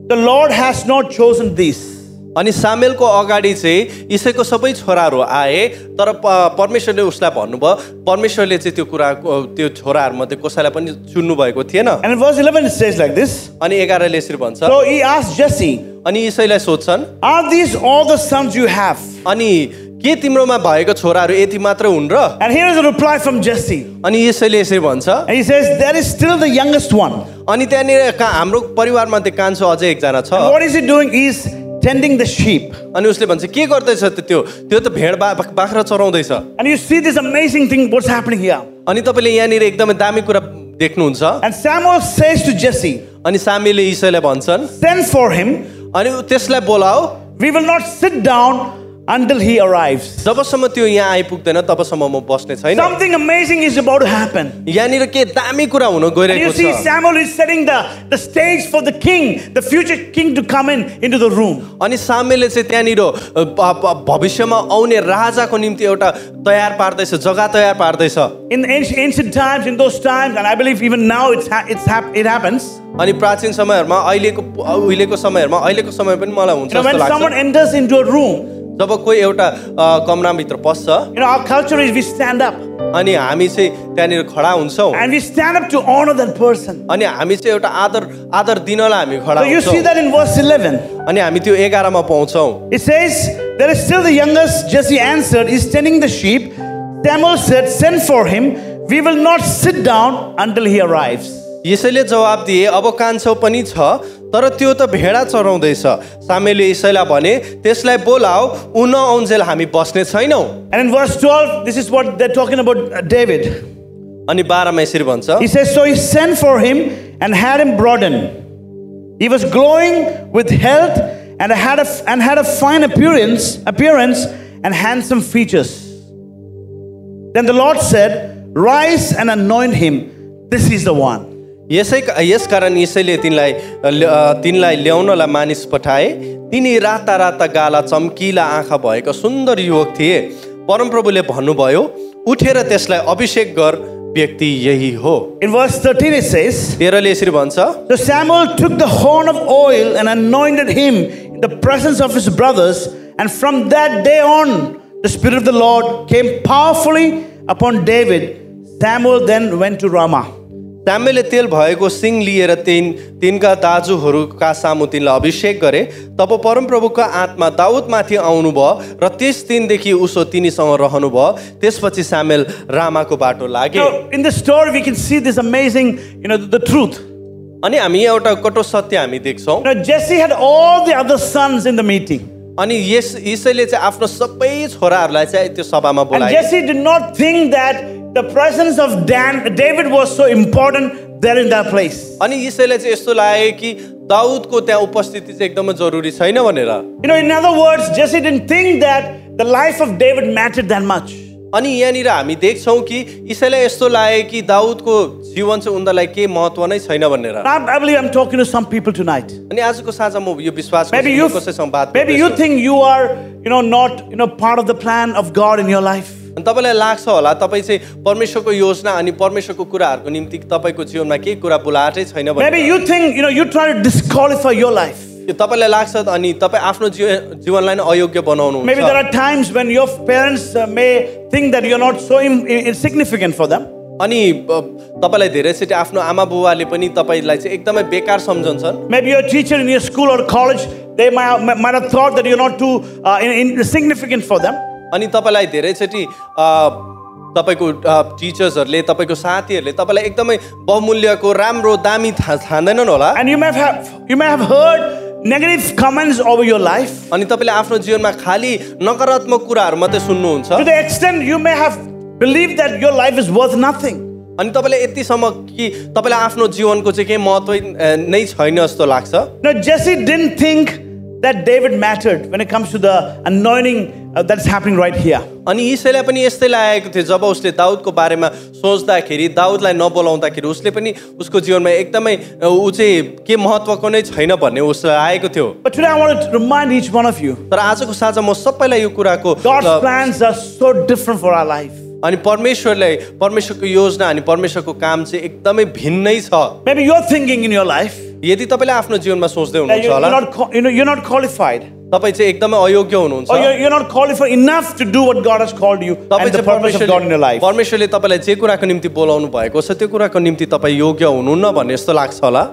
"The Lord has not chosen these." अनि सामुएलको अगाडि चाहिँ इसैको सबै छोराहरू आए तर परमेश्वरले उसलाई भन्नुभयो परमेश्वरले चाहिँ त्यो कुराको त्यो छोराहरूमध्ये कसैलाई पनि चुन्नु भएको थिएन And in verse 11 it says like this. अनि 11 ले यसरी भन्छ So he asked Jesse, अनि इसैलाई सोध्छन् "Are these all the sons you have?" अनि के तिम्रोमा भएको छोराहरू यति मात्र हुन् र And here is a reply from Jesse. अनि यसैले यसरी भन्छ And he says, "There is still the youngest one." अनि त्यहाँनिर हाम्रो परिवारमध्ये कान्छो अझै एकजना छ And what is he doing? He is tending the sheep. अनि उसले भन्छ के गर्दैछ त्यो त भेड बाख्रा चराउँदैछ And you see this amazing thing what's happening here. अनि तपाईँले यहाँनिर एकदमै दामी कुरा देख्नुहुन्छ And Samuel says to Jesse, अनि सामुएलले इसैलाई भन्छन् "Send for him. अनि त्यसलाई बोलाऊ We will not sit down until he arrives." जबसम्म त्यो यहाँ आइपुग्दैन तबसम्म म बस्ने छैन Something amazing is about to happen. यहाँनिर के दामी कुरा हुन And गइरहेको you see छ Samuel is setting the stage for the king, the future king, to come into the room. अनि सामुएलले चाहिँ त्यहाँनिर भविष्यमा आउने राजाको निम्ति एउटा तयार पार्दैछ जग्गा तयार पार्दैछ In the ancient times, in those times, and I believe even now it happens. अनि प्राचीन समयहरुमा उहिलेको समयहरुमा अहिलेको समय पनि मलाई हुन्छ You know, जस्तो when someone लाग्छ enters into a room, जब कोही एउटा कमराभित्र पस्छ you know, our culture is we stand up अनि हामी चाहिँ त्यहाँनिर खडा हुन्छौँ and we stand up to honor that person. अनि हामी चाहिँ एउटा आदर दिनलाई हामी खडा So you see हुन्छौँ that in verse 11. अनि हामी त्यो 11 मा पाउँछौँ It says, "There is still the youngest." Jesse answered, "He's tending the sheep." Samuel said, "Send for him. We will not sit down until he arrives." यसैले जवाब दिए अब कान्छो पनि छ तर त्यो त भेडा चराउँदैछ सामुएलले यसैलाई भने त्यसलाई बोलाऊ उ नआउन्जेल हामी बस्ने छैनौँ And in verse 12, this is what they're talking about David. अनि 12 मा यसरी भन्छ He says, "So he sent for him and had him brought in. He was glowing with health and had a fine appearance and handsome features. Then the Lord said, 'Rise and anoint him. This is the one.'" यसकारण यसैले तिनलाई ल्याउनलाई मानिस पठाए तिनी राता राता गाला चम्किला आँखा भएका सुन्दर युवक थिए परमप्रभुले भन्नुभयो उठेर त्यसलाई अभिषेक गर व्यक्ति यही हो In verse 13 it says, 13 ले यसरी भन्छ "So Samuel took the horn of oil and anointed him in the presence of his brothers, and from that day on the Spirit of the Lord came powerfully upon David. Samuel then went to Ramah." सामुएलले तेल भएको सिङ लिएर तिनका दाजुहरूका सामु तिनलाई अभिषेक गरे तब परमप्रभुको आत्मा दाउदमाथि आउनुभयो र त्यस दिनदेखि उसो तिनीसँग रहनुभयो त्यसपछि सामुएल रामाको बाटो लागे Now, in this story we can see this amazing, the truth. अनि हामी एउटा कटो सत्य हामी देख्छौँ Now, Jesse had all the other sons in the meeting. अनि यसैले चाहिँ आफ्नो सबै छोराहरूलाई चाहिँ त्यो सभामा And बोलाए Jesse did not think that the presence of David was so important there in that place. अनि यसैले चाहिँ यस्तो लाग्यो कि दाउदको त्यहाँ उपस्थिति चाहिँ एकदमै जरुरी छैन भनेर In other words, Jesse didn't think that the life of David mattered that much. अनि यहाँनिर हामी देख्छौँ कि यसैलाई यस्तो लाग्यो कि दाउदको जीवन चाहिँ उनीहरूलाई केही महत्त्व नै छैन भनेर I believe I'm talking to some people tonight. अनि आजको साँझ म यो विश्वास Maybe कसैसँग बात maybe you गर्दैछु। think you are, not, part of the plan of God in your life. अनि तपाईँलाई लाग्छ होला तपाईँ चाहिँ परमेश्वरको योजना अनि परमेश्वरको कुराहरूको निम्ति तपाईँको जीवनमा केही कुरा बुलाएटै छैन Maybe भनेर you think, you try to disqualify your life. तपाईँलाई लाग्छ अनि तपाईँ आफ्नो जीवनलाई नै अयोग्य बनाउनुहुन्छ Maybe there are times when your parents may think that you're not so insignificant for them. अनि तपाईँलाई धेरैचोटि आफ्नो आमा बुवाले पनि तपाईँलाई चाहिँ एकदमै बेकार सम्झन्छन् Maybe your teacher in your school or college, they might have thought that you're not too insignificant for them. अनि तपाईँलाई धेरैचोटि तपाईँको टिचर्सहरूले तपाईँको साथीहरूले तपाईँलाई एकदमै बहुमूल्यको राम्रो दामी ठान्दैनन् होला And you may have heard negative comments over your life. अनि तपाईँले आफ्नो जीवनमा खाली नकारात्मक कुराहरू मात्रै सुन्नुहुन्छ To the extent you may have believed that your life is worth nothing. अनि तपाईँले यतिसम्म कि तपाईँलाई आफ्नो जीवनको चाहिँ केही महत्त्व नै छैन जस्तो लाग्छ Now Jesse didn't think that David mattered when it comes to the anointing that's happening right here. अनि यीशुलाई पनि यस्तै लागेको थियो जब उसले दाउदको बारेमा सोच्दाखेरि दाउदलाई नबोलाउँदाखेरि उसले पनि उसको जीवनमा एकदमै ऊ चाहिँ के महत्त्वको नै छैन भन्ने उसलाई आएको थियो But today I want to remind each one of you, तर आजको साँझ म सबैलाई यो कुराको God's plans are so different for our life. अनि परमेश्वरको योजना अनि परमेश्वरको काम चाहिँ एकदमै भिन्नै छ Maybe you're thinking in your life यदि तपाईँले आफ्नो जीवनमा सोच्दै that हुनुहुन्छ होला you're not qualified, तपाईँ चाहिँ एकदमै अयोग्य हुनुहुन्छ or you're not qualified enough to do what God has called you तपाईँ and the चाहिँ purpose of God in your life. परमेश्वरले तपाईँलाई जे कुराको निम्ति बोलाउनु भएको छ त्यो कुराको निम्ति तपाईँ योग्य हुनुहुन्न भन्ने जस्तो लाग्छ होला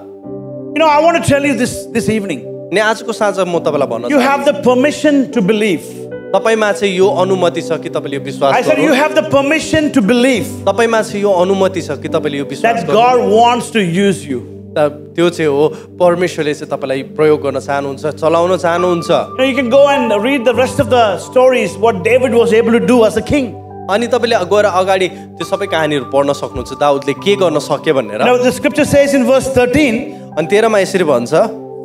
You know, I want to tell you this evening, अनि आजको साँझ म तपाईँलाई भन्न you have the permission to believe. तपाईँमा चाहिँ यो अनुमति छ कि तपाईँले यो I विश्वास said you गर्नु have the permission to believe तपाईँमा चाहिँ यो अनुमति छ कि तपाईँले यो विश्वास that गर्नु God wants to use you. त्यो चाहिँ हो परमेश्वरले चाहिँ तपाईँलाई प्रयोग गर्न चाहनुहुन्छ चलाउन चाहनुहुन्छ You know, you can go and read the rest of the stories, what David was able to do as a king. अनि तपाईँले गएर अगाडि त्यो सबै कहानीहरू पढ्न सक्नुहुन्छ दाउदले के गर्न सक्यो भनेर Now the scripture says in verse 13, अनि 13 मा यसरी भन्छ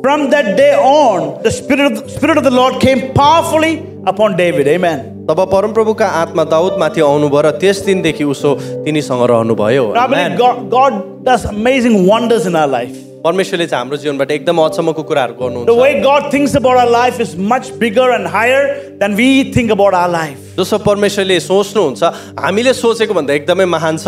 from that day on, the spirit of the Lord came powerfully upon David. Amen. तब परमप्रभुका आत्मा दाउदमाथि आउनुभयो र त्यस दिनदेखि उसो तिनीसँग रहनुभयो Now, I believe God does amazing wonders in our life. परमेश्वरले चाहिँ हाम्रो जीवनबाट एकदम अचम्मको कुराहरू The गर्नुहुन्छ way God thinks about our life is much bigger and higher than we think about our life. जसो परमेश्वरले सोच्नुहुन्छ हामीले सोचेको भन्दा एकदमै महान छ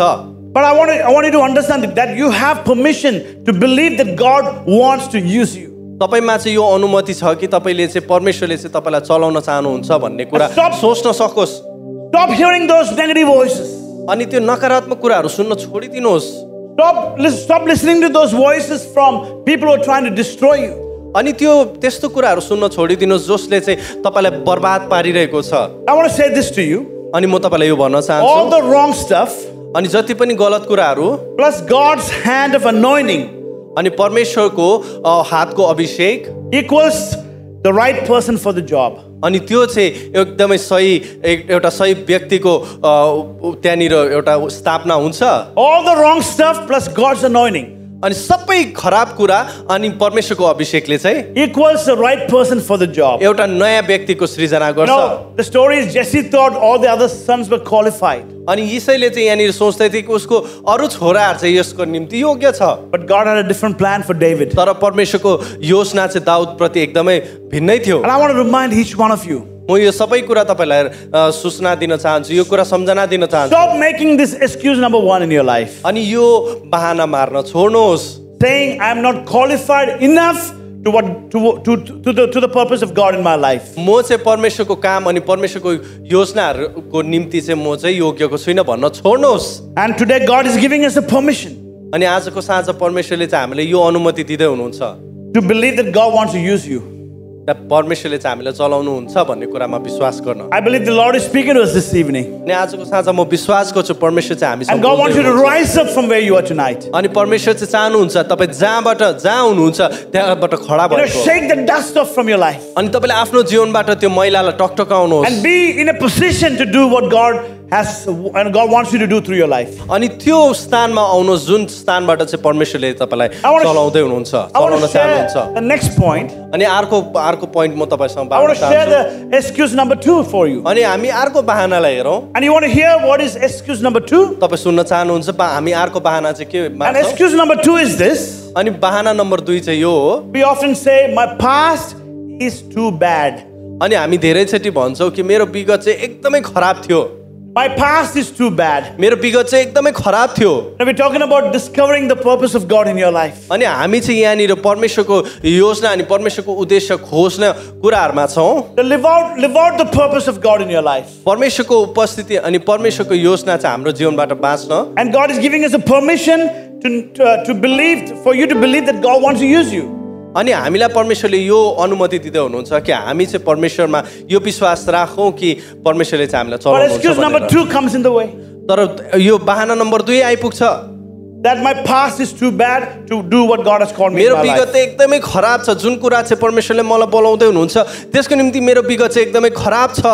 But I want you to understand that you have permission to believe that God wants to use you. तपाईमा चाहिँ यो अनुमति छ कि तपाईँले चाहिँ परमेश्वरले चाहिँ तपाईँलाई चलाउन चाहनुहुन्छ भन्ने कुरा Stop. सोच्न सकोस् Stop hearing those negative voices. अनि त्यो नकारात्मक कुराहरू सुन्न छोडिदिनुहोस् Stop listening to those voices from people who are trying to destroy you. अनि त्यो त्यस्तो कुराहरू सुन्न छोडिदिनुहोस् जसले चाहिँ तपाईँलाई बर्बाद पारिरहेको छ I want to say this to you. अनि म तपाईँलाई यो भन्न All चाहन्छु the wrong stuff अनि जति पनि गलत कुराहरू plus God's hand of anointing अनि परमेश्वरको हातको अभिषेक equals the right person for the job. अनि त्यो चाहिँ एकदमै सही एउटा सही व्यक्तिको त्यहाँनिर एउटा स्थापना हुन्छ All the wrong stuff plus God's anointing अनि सबै खराब कुरा अनि परमेश्वरको अभिषेकले चाहिँ equals the right person for the job. एउटा नयाँ व्यक्तिको सृजना You गर्छ know, the story is Jesse thought all the other sons were qualified, अनि यीशुले चाहिँ यहाँनिर सोच्दै थिए कि उसको अरू छोराहरू चाहिँ यसको निम्ति योग्य छ but God had a different plan for David. तर परमेश्वरको योजना चाहिँ दाउदप्रति एकदमै भिन्नै थियो And I want to remind each one of you, म यो सबै कुरा तपाईँलाई सूचना दिन चाहन्छु यो कुरा सम्झना दिन चाहन्छु stop making this excuse number one in your life, अनि यो बहाना मार्न छोड्नुहोस् saying I'm not qualified enough to the purpose of God in my life. म चाहिँ परमेश्वरको काम अनि परमेश्वरको योजनाहरूको निम्ति चाहिँ म चाहिँ योग्यको छुइनँ भन्न छोड्नुहोस् And today God is giving us a permission अनि आजको साँझ परमेश्वरले चाहिँ हामीलाई यो अनुमति दिँदै हुनुहुन्छ to believe that God wants to use you. परमेश्वरले चाहिँ हामीलाई चलाउनुहुन्छ भन्ने कुरामा विश्वास गर्न I believe the Lord is speaking to us this evening. अनि आजको साँझ म विश्वास गर्छु परमेश्वर चाहिँ हामीसँग And God wants you to बोल्दै हुनुहुन्छ। rise up from where you are tonight. अनि परमेश्वर चाहिँ चाहनुहुन्छ तपाईँ जहाँ हुनुहुन्छ त्यहाँबाट खडा भएको Shake the dust off from your life अनि तपाईँले आफ्नो जीवनबाट त्यो मैलालाई टकटकाउनुहोस् and be in a position to do what God wants you to do through your life. अनि त्यो स्थानमा आउनुहोस् जुन स्थानबाट चाहिँ परमेश्वरले तपाईँलाई I want to- चलाउँदै हुनुहुन्छ I want चलाउन to share चाहनुहुन्छ the next point. अनि अर्को पोइन्ट म तपाईँसँग I want बाँड्न to share चाहन्छु the excuse number 2 for you. अनि हामी अर्को बहानालाई हेरौँ And you want to hear what is excuse number 2? तपाईँ सुन्न चाहनुहुन्छ हामी अर्को बहाना चाहिँ के And मान्छौँ excuse number 2 is this. अनि बहाना नम्बर 2 चाहिँ यो हो We often say, my past is too bad. अनि हामी धेरैचोटि भन्छौँ कि मेरो विगत चाहिँ एकदमै खराब थियो My past is too bad. मेरो विगत चाहिँ एकदमै खराब थियो Now we're talking about discovering the purpose of God in your life. अनि हामी चाहिँ यहाँनिर परमेश्वरको योजना अनि परमेश्वरको उद्देश्य खोज्ने कुराहरूमा छौँ To live out the purpose of God in your life. परमेश्वरको उपस्थिति अनि परमेश्वरको योजना चाहिँ हाम्रो जीवनबाट बाँच्न And God is giving us a permission to believe, for you to believe that God wants to use you. अनि हामीलाई परमेश्वरले यो अनुमति दिँदै हुनुहुन्छ कि हामी चाहिँ परमेश्वरमा यो विश्वास राखौँ कि परमेश्वरले चाहिँ हामीलाई But excuse चलाउनुहुन्छ number भनेर। 2 comes in the way. तर यो बहाना नम्बर 2 आइपुग्छ That my past is too bad to do what God has called me in मेरो my विगत life. चाहिँ एकदमै खराब छ जुन कुरा चाहिँ परमेश्वरले मलाई बोलाउँदै हुनुहुन्छ त्यसको निम्ति मेरो विगत चाहिँ एकदमै खराब छ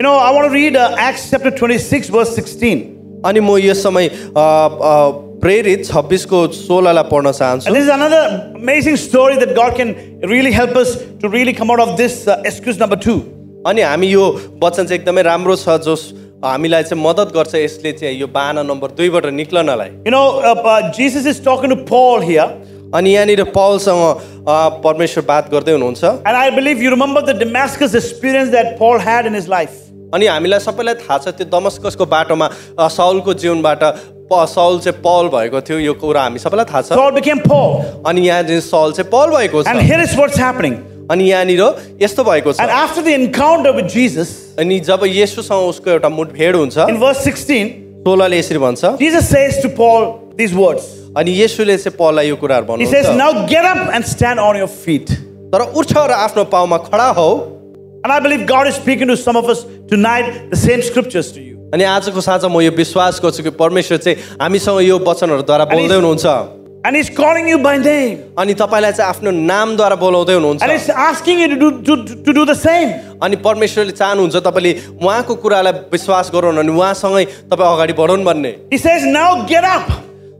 You know, I want to read Acts chapter 26 verse 16. अनि म यस समय प्रेरित 26 को 16 लाई पढ्न चाहन्छु। And this is another amazing story that God can really help us to really come out of this excuse number 2. अनि हामी यो वचन चाहिँ एकदमै राम्रो छ जो हामीलाई चाहिँ मद्दत गर्छ यसले चाहिँ यो बाहना नम्बर 2 बाट निक्लनलाई। You know, Jesus is talking to Paul here. अनि यहाँनिर पौलसँग परमेश्वर बात गर्दै हुनुहुन्छ। And I believe you remember the Damascus experience that Paul had in his life. अनि हामीलाई सबैलाई थाहा छ त्यो दमस्कसको बाटोमा साउलको जीवनबाट साउल चाहिँ पौल भएको थियो यो कुरा हामी सबैलाई थाहा छ। Saul became Paul. अनि यहाँ चाहिँ साउल चाहिँ पौल भएको छ। And here is what's happening. अनि यहाँनिर यस्तो भएको छ। And after the encounter with Jesus, अनि जब येशूसँग उसको एउटा मुठभेड हुन्छ in verse 16, 16 ले यसरी भन्छ। Jesus says to Paul these words. अनि येशूले चाहिँ पौललाई यो कुराहरु भन्नुहुन्छ। He says, "Now get up and stand on your feet." तर उठ र आफ्नो पाउमा खडा हो। And I believe God is speaking to some of us tonight the same scriptures to you. अनि आजको साँझ म यो विश्वास गर्छु कि परमेश्वर चाहिँ हामीसँग यो वचनहरुद्वारा बोल्दै हुनुहुन्छ। And he's calling you by name. अनि तपाईलाई चाहिँ आफ्नो नामद्वारा बोलाउँदै हुनुहुन्छ। And he's asking you to do the same. अनि परमेश्वरले चाहनुहुन्छ तपाईले उहाँको कुरालाई विश्वास गरौँ अनि उहाँसँगै तपाई अगाडि बढौँ भन्ने। He says, "Now get up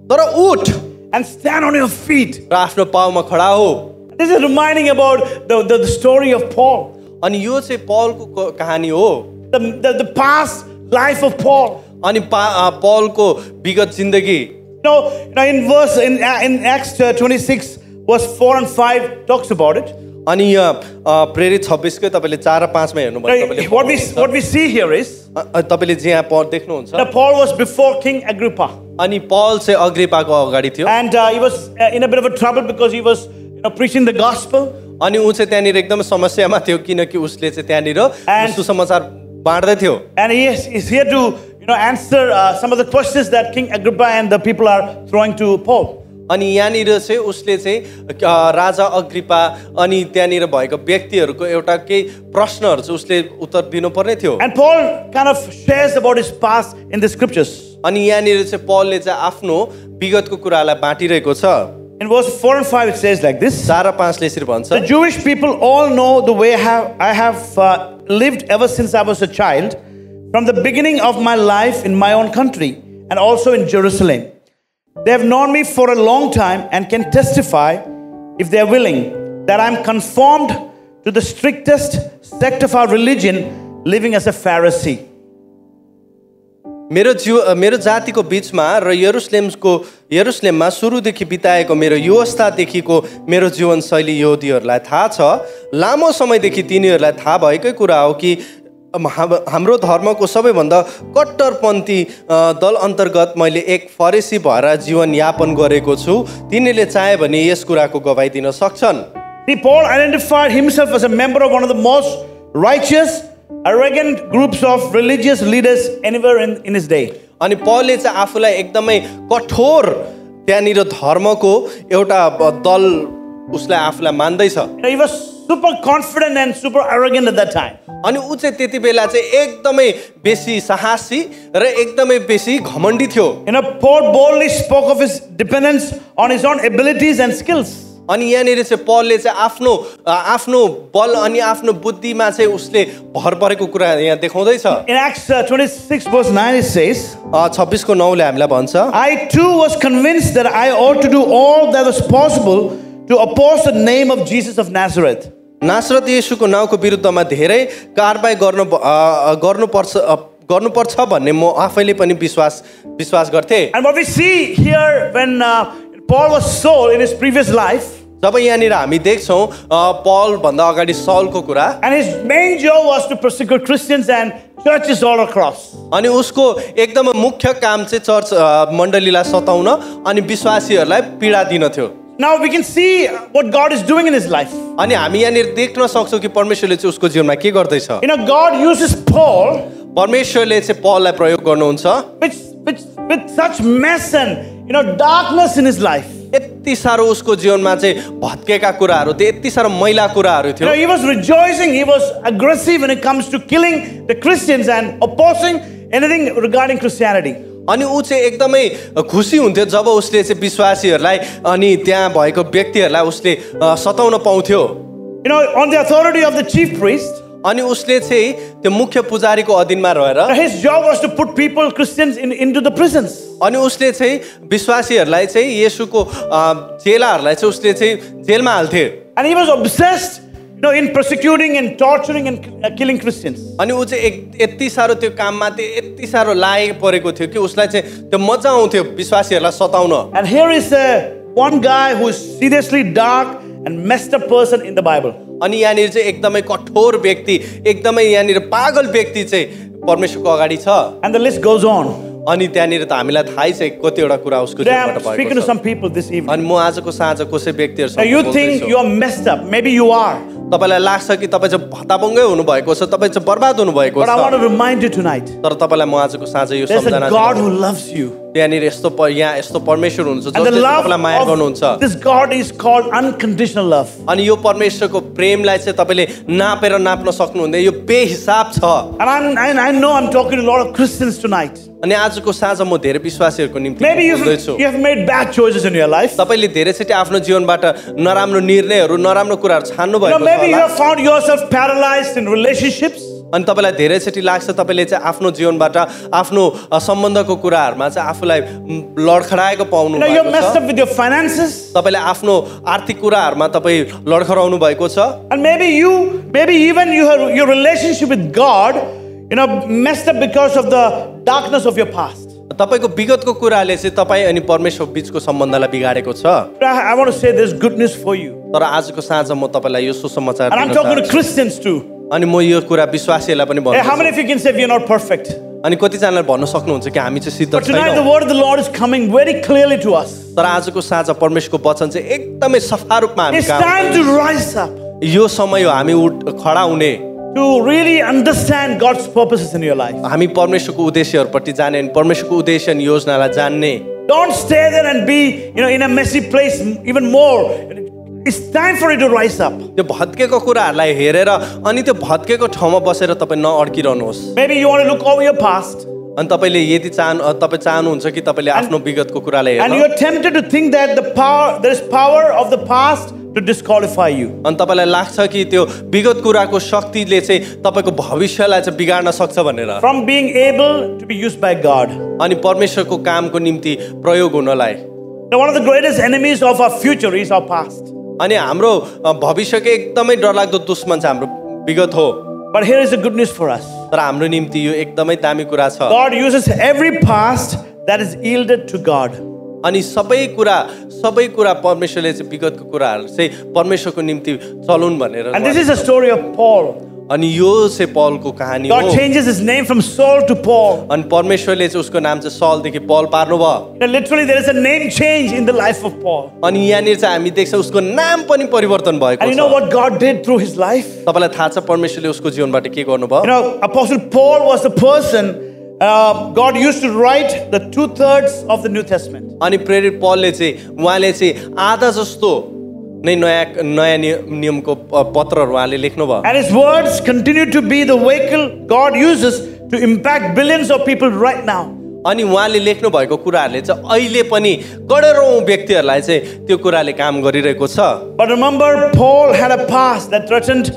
तर उठ and stand on your feet." र आफ्नो पाउमा खडा हो। This is reminding about the story of Paul. अनि यो चाहिँ पौलको कहानी हो। The past life of Paul. अनि पौलको विगत जिन्दगी। You know, in Acts 26 verse 4 and 5 talks about it. अनि प्रेरित 26 को तपाईले 4 र 5 मा हेर्नु भयो तपाईले। What we see here is तपाईले जे यहाँ देख्नुहुन्छ that Paul was before King Agrippa. अनि पौल चाहिँ अग्रिपाको अगाडि थियो। And he was in a bit of a trouble because he was preaching the gospel. अनि उ चाहिँ त्यहाँनिर एकदम समस्यामा थियो किनकि उसले चाहिँ त्यहाँनिर सुसमाचार बाँड्दै थियो। And he is here to answer some of the questions that King Agrippa and the people are throwing to Paul. अनि यहाँनिर चाहिँ उसले चाहिँ राजा अग्रिपा अनि त्यहाँनिर भएको व्यक्तिहरूको एउटा केही प्रश्नहरू चाहिँ उसले उत्तर दिनुपर्ने थियो। And Paul kind of shares about his past in the scriptures. अनि यहाँनिर चाहिँ पौलले चाहिँ आफ्नो विगतको कुरालाई बाँटिरहेको छ। In verse 4 and 5 it says like this. 4 र 5 ले यसरी भन्छ। The Jewish people all know the way I have lived ever since I was a child, from the beginning of my life in my own country and also in Jerusalem. They have known me for a long time and can testify, if they are willing, that I am conformed to the strictest sect of our religion, living as a Pharisee. मेरो जातिको बीचमा र यरुशलेममा सुरुदेखि बिताएको मेरो युवस्थादेखिको मेरो जीवनशैली यहुदीहरूलाई थाहा छ। लामो समयदेखि तिनीहरूलाई थाहा भएकै कुरा हो कि हाम्रो धर्मको सबैभन्दा कट्टरपन्थी दल अन्तर्गत मैले एक फरेसी भएर जीवन यापन गरेको छु। तिनीहरूले चाहे भने यस कुराको गवाही दिन सक्छन्। Paul identified himself as a member of one of the most righteous, arrogant groups of religious leaders anywhere in his day. अनि पौलले चाहिँ आफूलाई एकदमै कठोर त्यहाँनिर धर्मको एउटा दल उसलाई आफूलाई मान्दैछ। He was super confident and super arrogant at that time. अनि उ चाहिँ त्यति बेला चाहिँ एकदमै बेसी साहसी र एकदमै बेसी घमण्डी थियो। Paul boldly spoke of his dependence on his own abilities and skills. अनि यहाँनिर चाहिँ पौलले चाहिँ आफ्नो बल अनि आफ्नो बुद्धिमा चाहिँ उसले भर परेको कुरा यहाँ देखाउँदैछ। In Acts 26 verse 9 it says, 26 को 9 ले हामीलाई भन्छ, I too was convinced that I ought to do all that was possible to oppose the name of Jesus of Nazareth. नासरत येशूको नाउँको विरुद्धमा धेरै कारबाही गर्नुपर्छ भन्ने म आफैले पनि विश्वास गर्थे। And what we see here when Paul was Saul in his previous life, जब यहाँनिर हामी देख्छौँ पौल भन्दा अगाडि साउलको कुरा, and his main job was to persecute Christians and churches all across. अनि उसको एकदम मुख्य काम चाहिँ चर्च मण्डलीलाई सताउन अनि विश्वासीहरूलाई पीडा दिन थियो। Now we can see what God is doing in his life. अनि हामी यहाँनिर देख्न सक्छौँ कि परमेश्वरले चाहिँ उसको जीवनमा के गर्दैछ। God uses Paul, परमेश्वरले चाहिँ पौललाई प्रयोग गर्नुहुन्छ with such mess and darkness in his life. यति सारो उसको जीवनमा चाहिँ भत्केका कुराहरू थियो, यति सारो मैला कुराहरू थियो। He was rejoicing, he was aggressive when it comes to killing the Christians and opposing anything regarding Christianity. अनि ऊ चाहिँ एकदमै खुसी हुन्थ्यो जब उसले चाहिँ विश्वासीहरूलाई अनि त्यहाँ भएको व्यक्तिहरूलाई उसले सताउन पाउँथ्यो। On the authority of the chief priest, अनि उसले चाहिँ त्यो मुख्य पुजारीको अधीनमा रहेर His job was to put people, Christians, into the prisons. अनि उसले चाहिँ विश्वासीहरूलाई चाहिँ येशूको चेलाहरूलाई चाहिँ उसले चाहिँ जेलमा हाल्थे And he was obsessed, in persecuting and torturing and killing Christians. अनि ऊ चाहिँ यति साह्रो त्यो काममा त्यो यति साह्रो लागेको परेको थियो कि उसलाई चाहिँ त्यो मजा आउँथ्यो विश्वासीहरूलाई सताउन And here is one guy who is seriously dark and messed up person in the Bible. अनि यहाँनिर चाहिँ एकदमै कठोर व्यक्ति एकदमै यहाँनिर पागल व्यक्ति चाहिँ परमेश्वरको अगाडि छ And the list goes on. अनि त्यहाँनिर त हामीलाई थाहै छ कतिवटा कुरा उसको Today जीवनबाट I'm speaking भएको to छ some people this evening. अनि म आजको साँझ कसै Now व्यक्तिहरूसँग you think बोल्दैछु। you are messed up. Maybe you are. तपाईलाई लाग्छ कि तपाईँ चाहिँ भत्ताबङ्गै हुनुभएको छ तपाईँ चाहिँ बर्बाद हुनुभएको But I want छ to remind you tonight. तर तपाईँलाई म आजको साँझ यो There's a Samjhana God who loves you. त्यहाँनिर यस्तो यहाँ यस्तो परमेश्वर हुनुहुन्छ And the जसले तपाईँलाई माया love गर्नुहुन्छ of this God is called unconditional love. अनि यो परमेश्वरको प्रेमलाई चाहिँ तपाईँले नापेर नाप्न सक्नुहुँदैन यो बेहिसाब छ And I know I'm talking to a lot of Christians tonight. अनि आजको साँझ म धेरै विश्वासीहरूको निम्ति Maybe बोल्दैछु you have made bad choices in your life. तपाईँले धेरैचोटि आफ्नो जीवनबाट नराम्रो निर्णयहरू नराम्रो कुराहरू छान्नु भएको छ Maybe you होला। have found yourself paralyzed in relationships. अनि तपाईँलाई धेरैचोटि लाग्छ तपाईँले चाहिँ आफ्नो जीवनबाट आफ्नो सम्बन्धको कुराहरूमा चाहिँ आफूलाई लडखडाएको पाउनु You're भएको messed छ up with your finances. तपाईँले आफ्नो आर्थिक कुराहरूमा तपाईँ लडखडाउनु भएको छ And maybe even your relationship with God, messed up because of the darkness of your past. तपाईँको विगतको कुराले चाहिँ तपाईँ अनि परमेश्वर बिचको सम्बन्धलाई बिगाडेको छ But I want to say there's good news for you. तर आजको साँझ म तपाईँलाई यो सुसमाचार And I'm दिन talking to चाहन्छु। Christians too. अनि म यो कुरा विश्वासीहरूलाई पनि Hey, how many भन्छु of you can say we are not perfect? अनि कतिजनाले भन्न सक्नुहुन्छ कि हामी चाहिँ सिद्ध But tonight the छैनौँ word of the Lord is coming very clearly to us. तर आजको साँझ परमेश्वरको वचन चाहिँ एकदमै सफा रूपमा हामी It's कहाँ time to rise up, यो समय हो हामी खडा हुने to really understand God's purposes in your life. हामी परमेश्वरको उद्देश्यहरूपट्टि जाने अनि परमेश्वरको उद्देश्य अनि योजनालाई जान्ने Don't stay there and be, in a messy place even more. It's time for you to rise up. त्यो भत्केको कुराहरूलाई हेरेर अनि त्यो भत्केको ठाउँमा बसेर तपाईँ नअड्किरहनुहोस् Maybe you want to look over your past अनि तपाईँले यदि तपाईँ चाहनुहुन्छ कि तपाईँले आफ्नो विगतको कुरालाई and हेर्न you're tempted to think that there is power of the past to disqualify you. अनि तपाईँलाई लाग्छ कि त्यो विगत कुराको शक्तिले चाहिँ तपाईँको भविष्यलाई चाहिँ बिगार्न सक्छ भनेर From being able to be used by God. अनि परमेश्वरको कामको निम्ति प्रयोग हुनलाई Now, one of the greatest enemies of our future is our past. अनि हाम्रो भविष्यको एकदमै डरलाग्दो दुश्मन चाहिँ हाम्रो विगत हो But here is the good news for us. तर हाम्रो निम्ति यो एकदमै दामी कुरा छ God uses every past that is yielded to God. अनि सबै कुरा परमेश्वरले चाहिँ विगतको कुराहरू चाहिँ परमेश्वरको निम्ति चलाउन् भनेर And this is the story of Paul. अनि यो चाहिँ पौलको कहानी God हो changes his name from Saul to Paul. अनि परमेश्वरले चाहिँ उसको नाम चाहिँ सौलदेखि पौल पार्नुभयो Literally, there is a name change in the life of Paul. अनि यहाँनिर चाहिँ हामी देख्छौँ उसको नाम पनि परिवर्तन भएको And you know छ what God did through his life? तपाईँलाई थाहा छ परमेश्वरले उसको जीवनबाट के गर्नुभयो Apostle Paul was the person God used to write the 2/3 of the New Testament. अनि प्रेरित पौलले चाहिँ उहाँले चाहिँ आधा जस्तो नै नयाँ नियमको पत्रहरू उहाँले लेख्नुभयो And his words continue to be the vehicle God uses to impact billions of people right now. अनि उहाँले लेख्नु भएको कुराहरूले चाहिँ अहिले पनि करोडौँ व्यक्तिहरूलाई चाहिँ त्यो कुराले काम गरिरहेको छ But remember, Paul had a past that threatened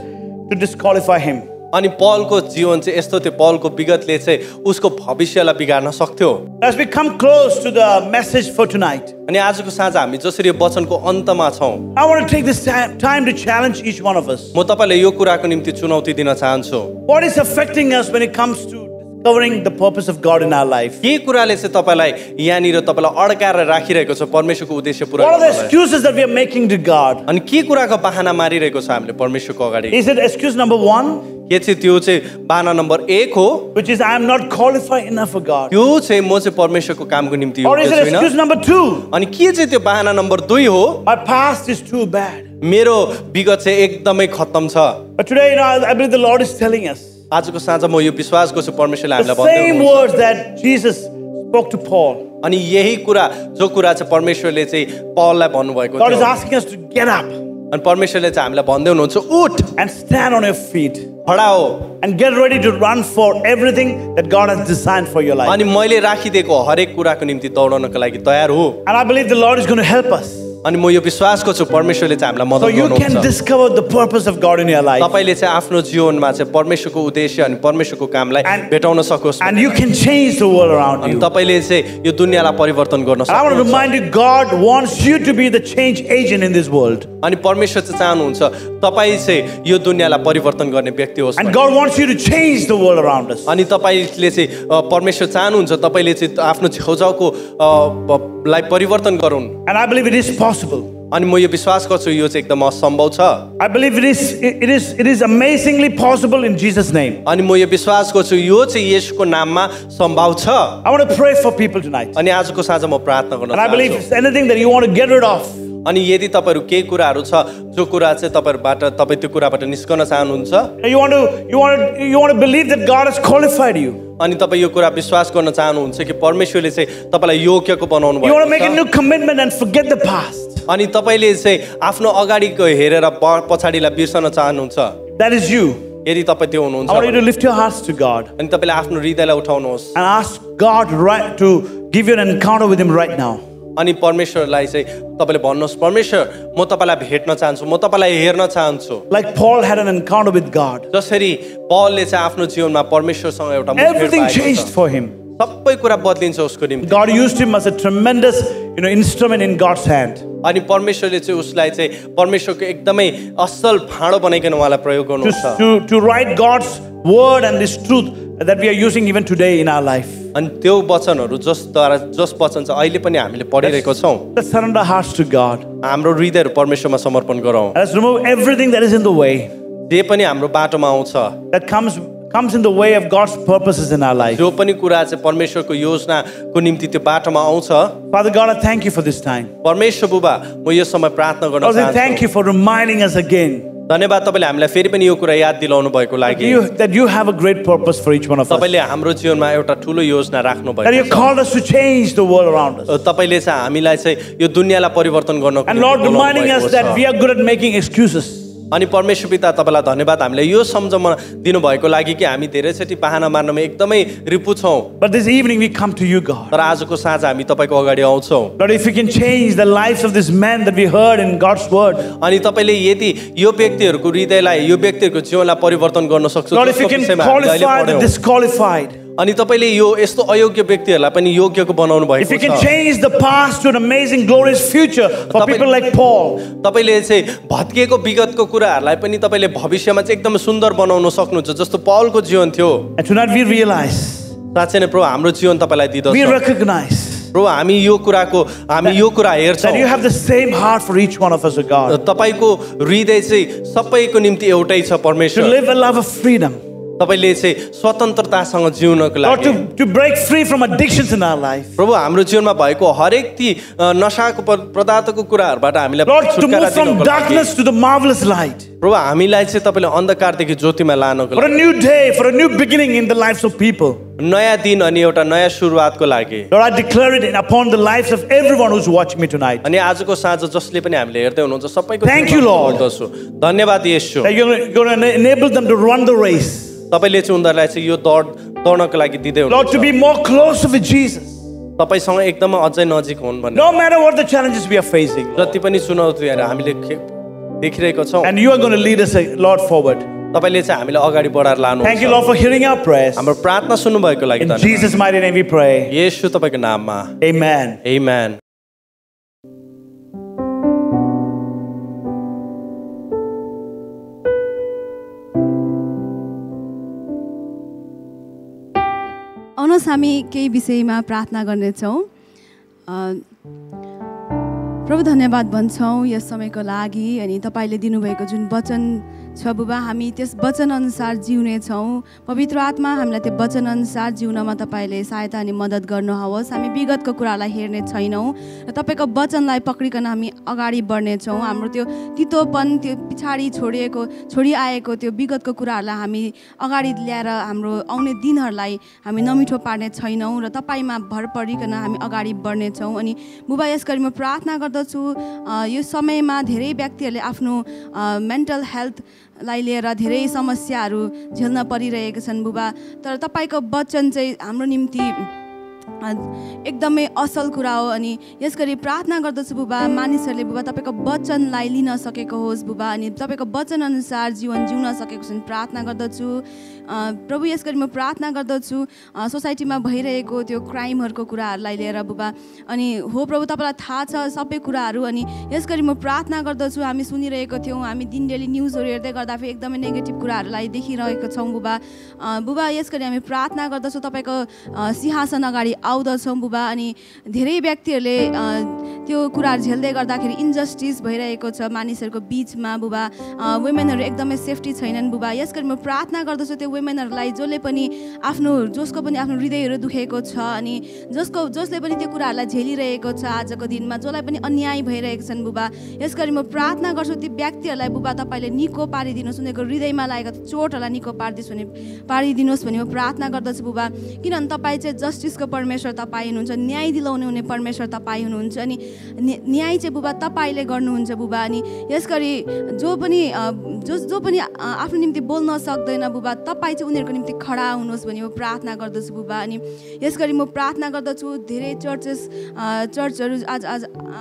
to disqualify him. अनि पौलको जीवन चाहिँ यस्तो थियो पौलको विगतले चाहिँ उसको भविष्यलाई बिगार्न सक्थ्यो As we come close to the message for tonight, अनि आजको साँझ हामी जसरी यो वचनको अन्तमा छौँ I want to take this time to challenge each one of us. म तपाईँलाई यो कुराको निम्ति चुनौती दिन चाहन्छु What is affecting us when it comes to discovering the purpose of God in our life? के कुराले चाहिँ तपाईँलाई यहाँनिर तपाईँलाई अड्काएर राखिरहेको छ परमेश्वरको उद्देश्य पुरा What are the गर्नलाई? excuses that we are making to God? अनि के कुराको बाहना मारिरहेको छ हामीले परमेश्वरको अगाडि Is it excuse number 1, के चाहिँ त्यो चाहिँ बाहना नम्बर 1 हो which is I am not qualified enough for God? त्यो चाहिँ म चाहिँ परमेश्वरको कामको निम्ति Or is योग्य it excuse छुइनँ number 2, अनि के चाहिँ त्यो बाहना नम्बर 2 हो my past is too bad? मेरो विगत चाहिँ एकदमै खत्तम छ But today, I believe the Lord is telling us आजको साँझ म यो विश्वास गर्छु परमेश्वरले the हामीलाई भन्दै same हुनुहुन्छ। words that Jesus spoke to Paul. अनि यही कुरा जो कुरा चाहिँ परमेश्वरले चाहिँ पौललाई भन्नुभएको God is थियो asking us to get up अनि परमेश्वरले चाहिँ हामीलाई भन्दै हुनुहुन्छ उठ and stand on your feet खडा हो and get ready to run for everything that God has designed for your life. अनि मैले राखिदिएको हरेक कुराको निम्ति दौडनको लागि तयार हो And I believe the Lord is going to help us. अनि म यो विश्वास गर्छु परमेश्वरले चाहिँ हामीलाई So मद्दत you can गर्नुहुन्छ discover the purpose of God in your life. तपाईले चाहिँ आफ्नो जीवनमा चाहिँ परमेश्वरको उद्देश्य अनि परमेश्वरको कामलाई भेटाउन सकोस् And you can change the world around अनि you. तपाईले चाहिँ यो दुनियाँलाई परिवर्तन गर्न And I want to सक्नुहुन्छ remind you, God wants you to be the change agent in this world. अनि परमेश्वर चाहिँ चाहनुहुन्छ तपाईँ चाहिँ यो दुनियाँलाई परिवर्तन गर्ने व्यक्ति होस् And God wants you to change the world around us. अनि तपाईँले चाहिँ परमेश्वर चाहनुहुन्छ तपाईँले चाहिँ आफ्नो छेउछाउको लाई परिवर्तन गरून् And I believe it is possible. अनि म यो विश्वास गर्छु यो चाहिँ एकदम असम्भव छ I believe it is amazingly possible in Jesus' name. अनि म यो विश्वास गर्छु यो चाहिँ येशूको नाममा सम्भव छ I want to pray for people tonight. अनि आजको साँझ म प्रार्थना गर्न And I believe चाहन्छु if there's anything that you want to get rid of, अनि यदि तपाईँहरू केही कुराहरू छ जो कुरा चाहिँ तपाईँ त्यो कुराबाट निस्कन चाहनुहुन्छ you want to believe that God has qualified you. अनि तपाईँ यो कुरा विश्वास गर्न चाहनुहुन्छ कि परमेश्वरले चाहिँ तपाईँलाई योग्यको बनाउनु You want to make a भएको new छ commitment and forget the past. अनि तपाईँले चाहिँ आफ्नो अगाडिको हेरेर पछाडिलाई बिर्सन चाहनुहुन्छ That is you. यदि तपाईँ त्यो हुनुहुन्छ I want you to lift your hearts to God अनि तपाईँले आफ्नो हृदयलाई उठाउनुहोस् and ask God right to give you an encounter with Him right now. अनि परमेश्वरलाई चाहिँ तपाईँले भन्नुहोस् परमेश्वर म तपाईँलाई भेट्न चाहन्छु म तपाईँलाई हेर्न चाहन्छु Like Paul had an encounter with God. जसरी पौलले चाहिँ आफ्नो जीवनमा परमेश्वरसँग एउटा मुठभेड Everything पाएको changed छ। for him. सबै कुरा बदलिन्छ उसको निम्ति God used him as a tremendous, instrument in God's hand. अनि परमेश्वरले चाहिँ उसलाई चाहिँ परमेश्वरको एकदमै असल भाँडो बनाइकन उहाँलाई प्रयोग गर्नुहुन्छ To write God's word and this truth that we are using even today in our life. अनि त्यो वचनहरू जस वचन चाहिँ अहिले पनि हामीले पढिरहेको छौँ Let's surrender hearts to God. हाम्रो हृदयहरू परमेश्वरमा समर्पण गरौँ Let's remove everything that is in the way, जे पनि हाम्रो बाटोमा आउँछ that comes in the way of God's purposes in our life. जो पनि कुरा चाहिँ परमेश्वरको योजनाको निम्ति त्यो बाटोमा आउँछ Father God, I thank you for this time. परमेश्वर बुबा म यो समय प्रार्थना गर्न Lord, I thank चाहन्छु you for reminding us again धन्यवाद तपाईँले हामीलाई फेरि पनि यो कुरा याद दिलाउनु भएको लागि that you have a great purpose for each one of us. तपाईँले हाम्रो जीवनमा एउटा ठुलो योजना राख्नु That you भएको called us to change the world around us. छ तपाईँले चाहिँ हामीलाई चाहिँ यो दुनियाँलाई परिवर्तन गर्नको And निम्ति Lord, बोलाउनु reminding भएको us that छ। we are good at making excuses. अनि परमेश्वर पिता तपाईँलाई धन्यवाद हामीलाई यो सम्झमा दिनुभएको लागि कि हामी धेरैचोटि बहाना मार्नमा एकदमै रिपु छौँ But this evening we come to you, God. तर आजको साँझ हामी तपाईँको अगाडि आउँछौँ Lord, if we can change the lives of this man that we heard in God's word. अनि तपाईँले यदि यो व्यक्तिहरूको हृदयलाई यो व्यक्तिहरूको जीवनलाई परिवर्तन गर्न सक्छु Lord, if you can qualify the disqualified. अनि तपाईँले यो यस्तो अयोग्य व्यक्तिहरूलाई पनि योग्यको बनाउनु If भएको you can छ change the past to an amazing, glorious future for people like Paul. तपाईँले चाहिँ भत्किएको विगतको कुराहरूलाई पनि तपाईँले भविष्यमा चाहिँ एकदम सुन्दर बनाउन सक्नुहुन्छ जस्तो पौलको जीवन थियो And tonight we realize, साँच्चै नै प्रभु हाम्रो जीवन तपाईँलाई we दिँदछ recognize प्रभु हामी यो कुरा हेर्छौँ that you have the same heart for each one of us, O God. तपाईँको हृदय चाहिँ सबैको निम्ति एउटै छ To परमेश्वर live a life of freedom. तपाईँले चाहिँ स्वतन्त्रतासँग जिउनको Lord, लागि to break free from addictions in our life. प्रभु हाम्रो जीवनमा भएको हरेक ती नशाको पदार्थको कुराहरूबाट हामीलाई Lord, to छुटकारा move from दिनको लागि darkness to the marvelous light. प्रभु हामीलाई चाहिँ तपाईँले अन्धकारदेखि ज्योतिमा लानको For a लागि new day, for a new beginning in the lives of people. नयाँ दिन अनि एउटा नयाँ सुरुवातको लागि Lord, I declare it upon the lives of everyone who's watching me tonight. अनि आजको साँझ जसले पनि हामीले हेर्दै हुनुहुन्छ सबैको Thank you, Lord. धन्यवाद येशू That you're going to enable them to run the race. तपाईँले चाहिँ उनीहरूलाई चाहिँ यो दौड्नको लागि दिँदै Lord, to हुनुहुन्छ be more closer with Jesus. तपाईँसँग एकदमै अझै नजिक हुन् भन्ने No matter what the challenges we are facing. जति पनि चुनौतीहरू हामीले देखिरहेको छौँ And you are going to lead us, Lord, forward. तपाईँले चाहिँ हामीलाई अगाडि बढाएर लानु Thank you, Lord, for hearing our prayers. हाम्रो प्रार्थना सुन्नुभएको लागि In धन्यवाद Jesus' mighty name we pray. येशू तपाईँको नाममा Amen. आमेन आउनुहोस् हामी केही विषयमा प्रार्थना गर्नेछौँ प्रभु धन्यवाद भन्छौँ यस समयको लागि अनि तपाईँले दिनुभएको जुन वचन छ बुबा हामी त्यस वचनअनुसार जिउनेछौँ पवित्र आत्मा हामीलाई त्यो वचनअनुसार जिउनमा तपाईँले सहायता अनि मद्दत गर्नुहोस् हामी विगतको कुरालाई हेर्ने छैनौँ र तपाईँको वचनलाई पक्रिकन हामी अगाडि बढ्नेछौँ हाम्रो त्यो तितोपन त्यो पछाडि छोडिआएको त्यो विगतको कुराहरूलाई हामी अगाडि ल्याएर हाम्रो आउने दिनहरूलाई हामी नमिठो पार्ने छैनौँ र तपाईँमा भर परिकन हामी अगाडि बढ्नेछौँ अनि बुबा यसगरी म प्रार्थना गर्दछु यो समयमा धेरै व्यक्तिहरूले आफ्नो मेन्टल हेल्थलाई लिएर धेरै समस्याहरू झेल्न परिरहेका छन् बुबा तर तपाईँको वचन चाहिँ हाम्रो निम्ति एकदमै असल कुरा हो। अनि यस गरी प्रार्थना गर्दछु बुबा, मानिसहरूले बुबा तपाईँको वचनलाई लिन सकेको होस् बुबा, अनि तपाईँको वचन अनुसार जीवन जिउन सकेको छ प्रार्थना गर्दछु प्रभु। यस गरी म प्रार्थना गर्दछु सोसाइटीमा भइरहेको त्यो क्राइमहरूको कुराहरूलाई लिएर बुबा, अनि हो प्रभु तपाईँलाई थाहा छ सबै कुराहरू। अनि यस गरी म प्रार्थना गर्दछु, हामी सुनिरहेको थियौँ, हामी दिन डेली न्युजहरू हेर्दै गर्दाखेरि एकदमै नेगेटिभ कुराहरूलाई देखिरहेको छौँ बुबा। बुबा यस गरी हामी प्रार्थना गर्दछौँ तपाईँको सिंहासन अगाडि आउँदछौँ बुबा, अनि धेरै व्यक्तिहरूले त्यो कुराहरू झेल्दै गर्दाखेरि इन्जस्टिस भइरहेको छ मानिसहरूको बिचमा बुबा। वुमेनहरू एकदमै सेफ्टी छैनन् बुबा। यस गरी म प्रार्थना गर्दछु त्यो वुमेनहरूलाई जसले पनि जसको पनि आफ्नो हृदयहरू दुखेको छ, अनि जसले पनि त्यो कुराहरूलाई झेलिरहेको छ आजको दिनमा, जसलाई पनि अन्याय भइरहेको छन् बुबा। यस गरी म प्रार्थना गर्छु ती व्यक्तिहरूलाई बुबा तपाईँले निको पारिदिनुहोस्, उनीहरूको हृदयमा लागेको चोटहरूलाई निको पारिदिनुहोस् भने म प्रार्थना गर्दछु बुबा। किनभने तपाईँ चाहिँ जस्टिसको परमेश्वर तपाईँ हुनुहुन्छ, न्याय दिलाउने हुने परमेश्वर तपाईँ हुनुहुन्छ, अनि न्याय चाहिँ बुबा तपाईँले गर्नुहुन्छ बुबा। अनि यस गरी जो पनि आफ्नो निम्ति बोल्न सक्दैन बुबा, तपाईँ चाहिँ उनीहरूको निम्ति खडा हुनुहोस् भने म प्रार्थना गर्दछु बुबा। अनि यस गरी म प्रार्थना गर्दछु धेरै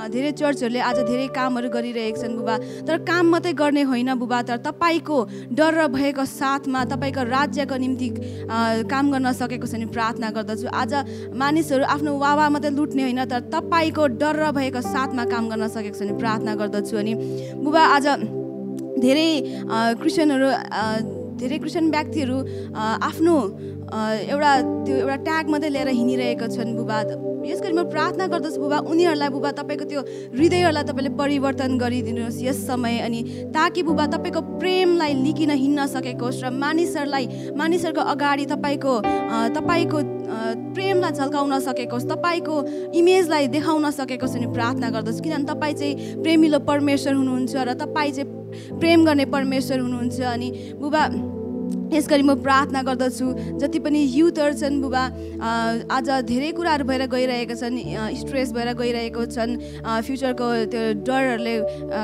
धेरै चर्चहरूले आज धेरै कामहरू गरिरहेका छन् बुबा, तर काम मात्रै गर्ने होइन बुबा, तर तपाईँको डर भएको साथमा तपाईँको राज्यको निम्ति काम गर्न सकेको छ भने प्रार्थना गर्दछु। आज मानिसहरू आफ्नो वावा मात्रै लुट्ने होइन, तर तपाईँको डर भएको साथमा काम गर्न सकेको छ भने प्रार्थना गर्दछु। अनि बुबा आज धेरै क्रिस्चियन व्यक्तिहरू आफ्नो एउटा ट्याग मात्रै लिएर हिँडिरहेका छन् बुबा। यस गरी म प्रार्थना गर्दछु बुबा, उनीहरूलाई बुबा तपाईँको त्यो हृदयहरूलाई तपाईँले परिवर्तन गरिदिनुहोस् यस समय, अनि ताकि बुबा तपाईँको प्रेमलाई लिकिन हिँड्न सकेको होस् र मानिसहरूको अगाडि तपाईँको प्रेमलाई झल्काउन सकेको होस्, तपाईँको इमेजलाई देखाउन सकेको होस् भने प्रार्थना गर्दछु। किनभने तपाईँ चाहिँ प्रेमिलो परमेश्वर हुनुहुन्छ र तपाईँ चाहिँ प्रेम गर्ने परमेश्वर हुनुहुन्छ। अनि बुबा यस गरी म प्रार्थना गर्दछु जति पनि युथहरू छन् बुबा, आज धेरै कुराहरू भएर गइरहेका छन्, स्ट्रेस भएर गइरहेको छन्, फ्युचरको त्यो डरहरूले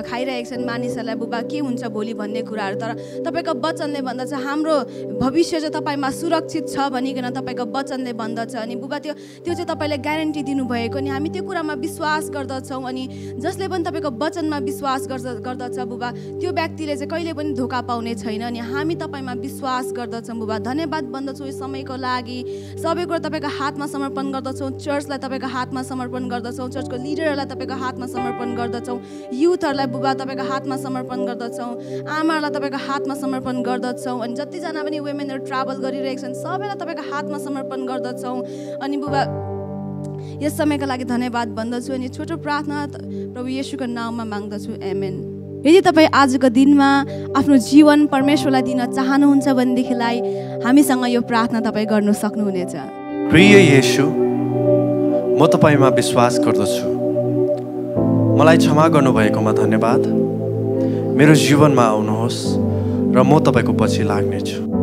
खाइरहेका छन् मानिसहरूलाई बुबा, के हुन्छ भोलि भन्ने कुराहरू। तर तपाईँको वचनले भन्दछ हाम्रो भविष्य चाहिँ तपाईँमा सुरक्षित छ भनिकन तपाईँको वचनले भन्दछ। अनि बुबा त्यो चाहिँ तपाईँले ग्यारेन्टी दिनुभएको, अनि हामी त्यो कुरामा विश्वास गर्दछौँ। अनि जसले पनि तपाईँको वचनमा विश्वास गर्दछ बुबा, त्यो व्यक्तिले चाहिँ कहिले पनि धोका पाउने छैन। अनि हामी तपाईँमा विश्वास गर्दछौँ बुबा। धन्यवाद भन्दछौँ यो समयको लागि, सबै कुरा तपाईँको हातमा समर्पण गर्दछौँ, चर्चलाई तपाईँको हातमा समर्पण गर्दछौँ, चर्चको लिडरहरूलाई तपाईँको हातमा समर्पण गर्दछौँ, युथहरूलाई बुबा तपाईँको हातमा समर्पण गर्दछौँ, आमाहरूलाई तपाईँको हातमा समर्पण गर्दछौँ, अनि जतिजना पनि वुमेनहरू ट्राभल गरिरहेका छन् सबैलाई तपाईँको हातमा समर्पण गर्दछौँ। अनि बुबा यस समयको लागि धन्यवाद भन्दछु, अनि छोटो प्रार्थना प्रभु येशूको नाममा माग्दछु, आमेन। यदि तपाईँ आजको दिनमा आफ्नो जीवन परमेश्वरलाई दिन चाहनुहुन्छ भनेदेखिलाई हामीसँग यो प्रार्थना तपाईँ गर्नु सक्नुहुनेछ। प्रिय येशू, म तपाईँमा विश्वास गर्दछु, मलाई क्षमा गर्नुभएकोमा धन्यवाद। मेरो जीवनमा आउनुहोस् र म तपाईँको पछि लाग्नेछु।